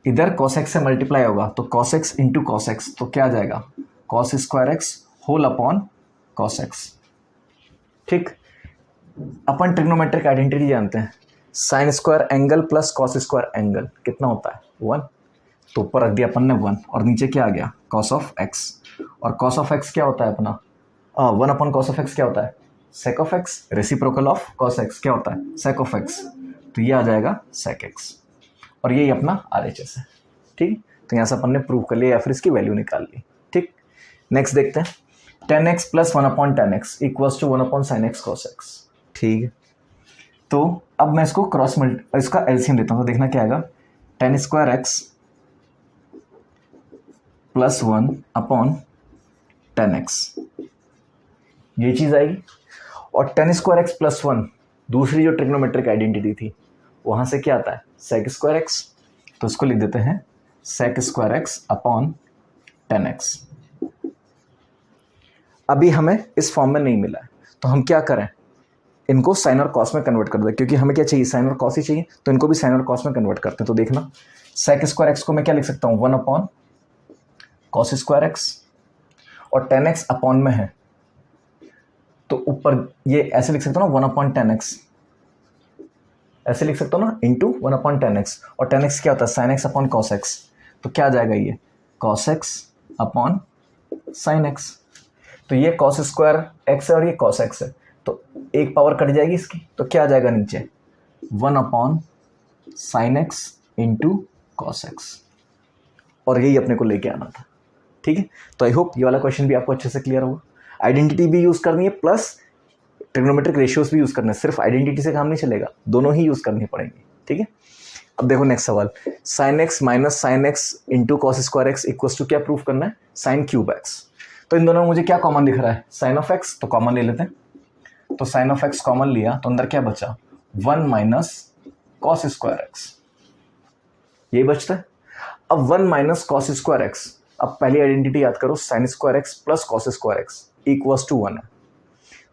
इधर कॉस एक्स से मल्टीप्लाई होगा तो cos x into cos X तो क्या आ जाएगा, cos square x whole upon cos X. ठीक, अपन ट्रिग्नोमेट्रिक आइडेंटिटी जानते हैं, sine square angle plus cos square angle कितना होता है, 1। तो ऊपर रख दिया अपन ने 1 और नीचे क्या आ गया, कॉस ऑफ एक्स। और कॉस ऑफ एक्स क्या होता है अपना, 1 अपॉन कॉस ऑफ एक्स क्या होता है, sake of x. Reciprocal of cos x क्या होता है, सेक ऑफ एक्स। तो ये आ जाएगा सेक एक्स और यही अपना RHS है। ठीक, तो यहाँ से अपन ने प्रूव कर लिया या फिर इसकी वैल्यू निकाल ली। ठीक, नेक्स्ट देखते हैं। 10x plus 1 upon 10x equals to 1 upon sine X cos X. ठीक है, तो अब मैं इसको इसका एलसीएम लेता हूँ तो देखना क्या आएगा, 10 square x plus 1 upon 10x, ये चीज़ आएगी। और 10 स्क्वायर एक्स प्लस 1 दूसरी जो ट्रिग्नोमेट्रिक आइडेंटिटी थी वहाँ से क्या आता है, सेक स्क्वायर एक्स। तो इसको लिख देते हैं sec square x upon 10x। अभी हमें इस फॉर्म में नहीं मिला है तो हम क्या करें, इनको साइन और कॉस में कन्वर्ट कर दें, क्योंकि हमें क्या चाहिए, साइन और कॉस ही चाहिए, तो इनको भी साइन और कॉस में कन्वर्ट करते हैं। तो देखना सेक स्क्वायर एक्स को मैं क्या लिख सकता हूँ, 1 अपॉन कॉस स्क्वायर एक्स और 10x अपॉन में है तो ऊपर ये ऐसे लिख सकता हूँ ना, 1 अपॉन 10x, ऐसे लिख सकता हूँ ना, इंटू 1 अपॉन 10x। और 10x क्या होता है, sign x upon cos X. तो क्या आ जाएगा ये, cos x upon sine x. तो ये कॉस स्क्वायर एक्स है और ये कॉस एक्स है, तो एक पावर कट जाएगी इसकी, तो क्या आ जाएगा नीचे, 1 upon sine X into cos x. और यही अपने को लेके आना था। ठीक है, तो आई होप ये वाला क्वेश्चन भी आपको अच्छे से क्लियर होगा। आइडेंटिटी भी यूज़ करनी है प्लस ट्रिग्नोमेट्रिक रेशियोज भी यूज़ करना है, सिर्फ आइडेंटिटी से काम नहीं चलेगा, दोनों ही यूज़ करनी पड़ेंगी। ठीक है, अब देखो नेक्स्ट सवाल, sine X minus sine X into cos square X equals to क्या प्रूफ करना है, साइन क्यूब एक्स। तो इन दोनों में मुझे क्या कॉमन दिख रहा है, साइन ऑफ एक्स, तो कॉमन ले लेते हैं। तो साइन ऑफ एक्स कॉमन लिया तो अंदर क्या बचा, 1 माइनस कॉस स्क्वायर एक्स, यही बचता है। अब 1 माइनस कॉस स्क्वायर एक्स, अब पहली आइडेंटिटी याद करो, sine square x plus cos square X equals to 1 है।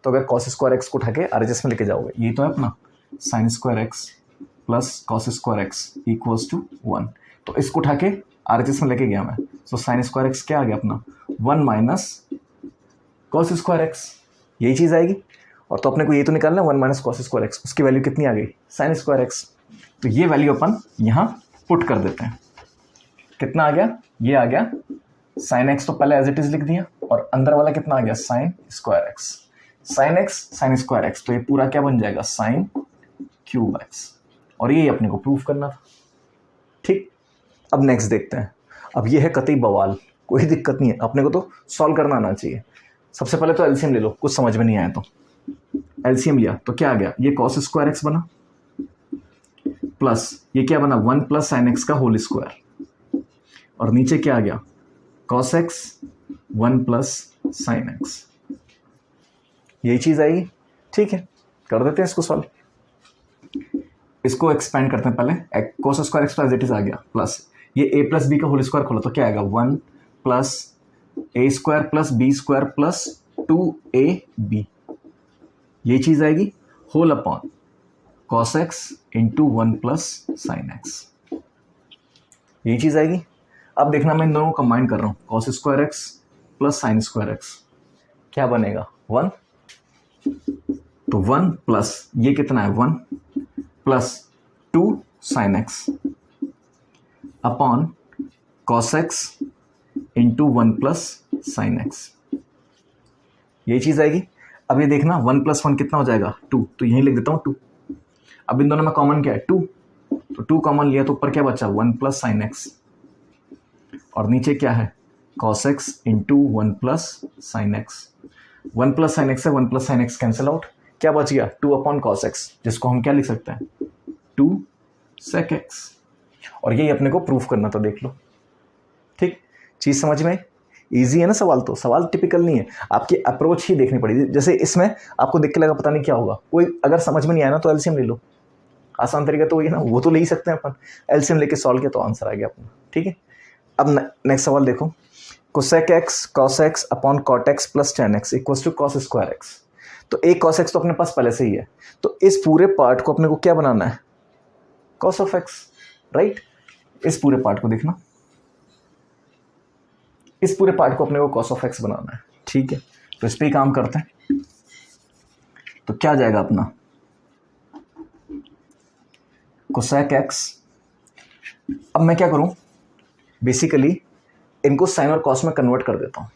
तो अगर कॉस स्क्वायर एक्स को उठा के RHS में लेके जाओगे, ये तो है अपना sine square x plus cos square X equals to 1, तो इसको उठा के RHS में लेके गया मैं। सो साइन स्क्वायर एक्स क्या आ गया अपना, 1 माइनस कॉस स्क्वायर एक्स, यही चीज़ आएगी। और तो अपने को ये तो निकालना है 1 माइनस कॉस स्क्वायर एक्स, उसकी वैल्यू कितनी आ गई, साइन स्क्वायर एक्स। तो ये वैल्यू अपन यहाँ पुट कर देते हैं, कितना आ गया, ये आ गया साइन एक्स, तो पहले एज इट इज लिख दिया, और अंदर वाला कितना आ गया, sign square x. Sine x sign square X, तो ये पूरा क्या बन जाएगा, साइन क्यूब एक्स। और ये अपने को प्रूफ करना था। ठीक, अब नेक्स्ट देखते हैं। अब ये है कतई बवाल, कोई दिक्कत नहीं है, अपने को तो सॉल्व करना आना चाहिए। सबसे पहले तो एलसीएम ले लो, कुछ समझ में नहीं आया तो एलसीएम लिया तो क्या आ गया, ये कॉस स्क्वायर एक्स बना प्लस ये क्या बना, 1 प्लस साइन एक्स का होल स्क्वायर, और नीचे क्या आ गया, cos x 1 plus sine x, यही चीज़ आएगी। ठीक है, कर देते हैं इसको सॉल्व। इसको एक्सपेंड करते हैं पहले, cos square x as it is आ गया प्लस ये a प्लस बी का होल स्क्वायर खोला तो क्या आएगा, 1 plus A square plus B square plus 2ab, ये चीज़ आएगी, whole upon cos x into 1 plus sine x, यही चीज़ आएगी। अब देखना मैं इन दोनों को कंबाइन कर रहा हूँ, cos square x plus sine square x, क्या बनेगा, 1। तो 1 प्लस ये कितना है, 1 plus 2 sign x upon cos x into 1 plus sine X, ये चीज़ आएगी। अब ये देखना 1 प्लस 1 कितना हो जाएगा, 2, तो यहीं लिख देता हूँ 2। अब इन दोनों में कॉमन क्या है, 2, तो 2 कॉमन लिया तो ऊपर क्या बचा, 1 प्लस साइन एक्स, और नीचे क्या है, cos x into 1 plus sine x. 1 plus sine x है, 1 plus sine x cancel out, क्या बच गया 2 अपॉन कॉस एक्स, जिसको हम क्या लिख सकते हैं 2 sec x। और यही अपने को प्रूफ करना था, देख लो। ठीक, चीज समझ में? इजी है ना सवाल? तो सवाल टिपिकल नहीं है, आपकी अप्रोच ही देखनी पड़ेगी। जैसे इसमें आपको देख के लगा पता नहीं क्या होगा, कोई अगर समझ में नहीं आया ना तो एलसीएम ले लो। आसान तरीका तो वही है ना, वो तो ले ही सकते हैं अपन। एलसीएम लेके सॉल्व किया तो आंसर आ गया अपना। ठीक है, अब नेक्स्ट सवाल देखो। Cosec X cos x upon cot X plus tan X equals to cos square X. तो एक कॉस एक्स तो अपने पास पहले से ही है, तो इस पूरे पार्ट को अपने को क्या बनाना है कॉस ऑफ एक्स, राइट। इस पूरे पार्ट को देखना, इस पूरे पार्ट को अपने को कॉस ऑफ एक्स बनाना है। ठीक है, तो इस पे ही काम करते हैं। तो क्या आ जाएगा अपना कोसेक एक्स। अब मैं क्या करूं, बेसिकली इनको साइन और कॉस में कन्वर्ट कर देता हूं।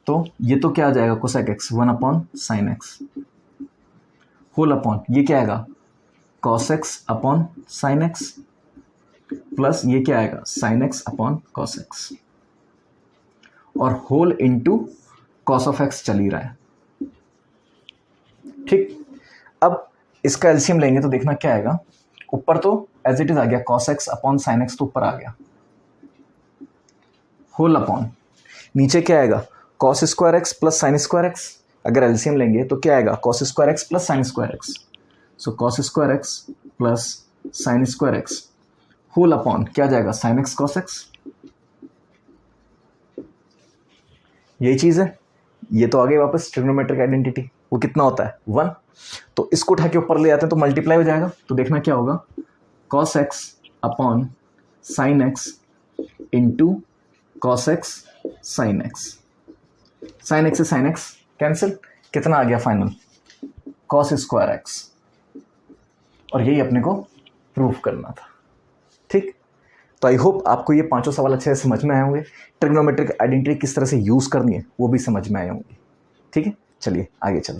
तो ये तो क्या आ जाएगा cosec x 1 upon sine x whole upon ये क्या आएगा cos x upon sine x plus ये क्या आएगा sine x upon cos x और whole into cos of x चल ही रहा है। ठीक, अब इसका एलसीएम लेंगे तो देखना क्या आएगा। ऊपर तो एज इट इज आ गया cos x upon sine x, तो ऊपर आ गया होल अपॉन नीचे क्या आएगा cos square x plus sine square x. अगर एलसीएम लेंगे तो क्या आएगा cos square x plus sine square x. So cos square x plus sine square x whole upon क्या जाएगा साइन एक्स कॉस एक्स। यही चीज है, ये तो आ गई वापस ट्रिग्नोमेट्रिक आइडेंटिटी। वो कितना होता है 1, तो इसको उठा के ऊपर ले आते हैं तो मल्टीप्लाई हो जाएगा। तो देखना क्या होगा cos x upon sine X into cos x sine x. Sine x से साइन एक्स कैंसिल, कितना आ गया फाइनल कॉस स्क्वायर एक्स। और यही अपने को प्रूफ करना था। ठीक, तो आई होप आपको ये पांचों सवाल अच्छे से समझ में आए होंगे। ट्रिग्नोमेट्रिक आइडेंटिटी किस तरह से यूज करनी है वो भी समझ में आए होंगे। ठीक है, चलिए आगे चलते हैं।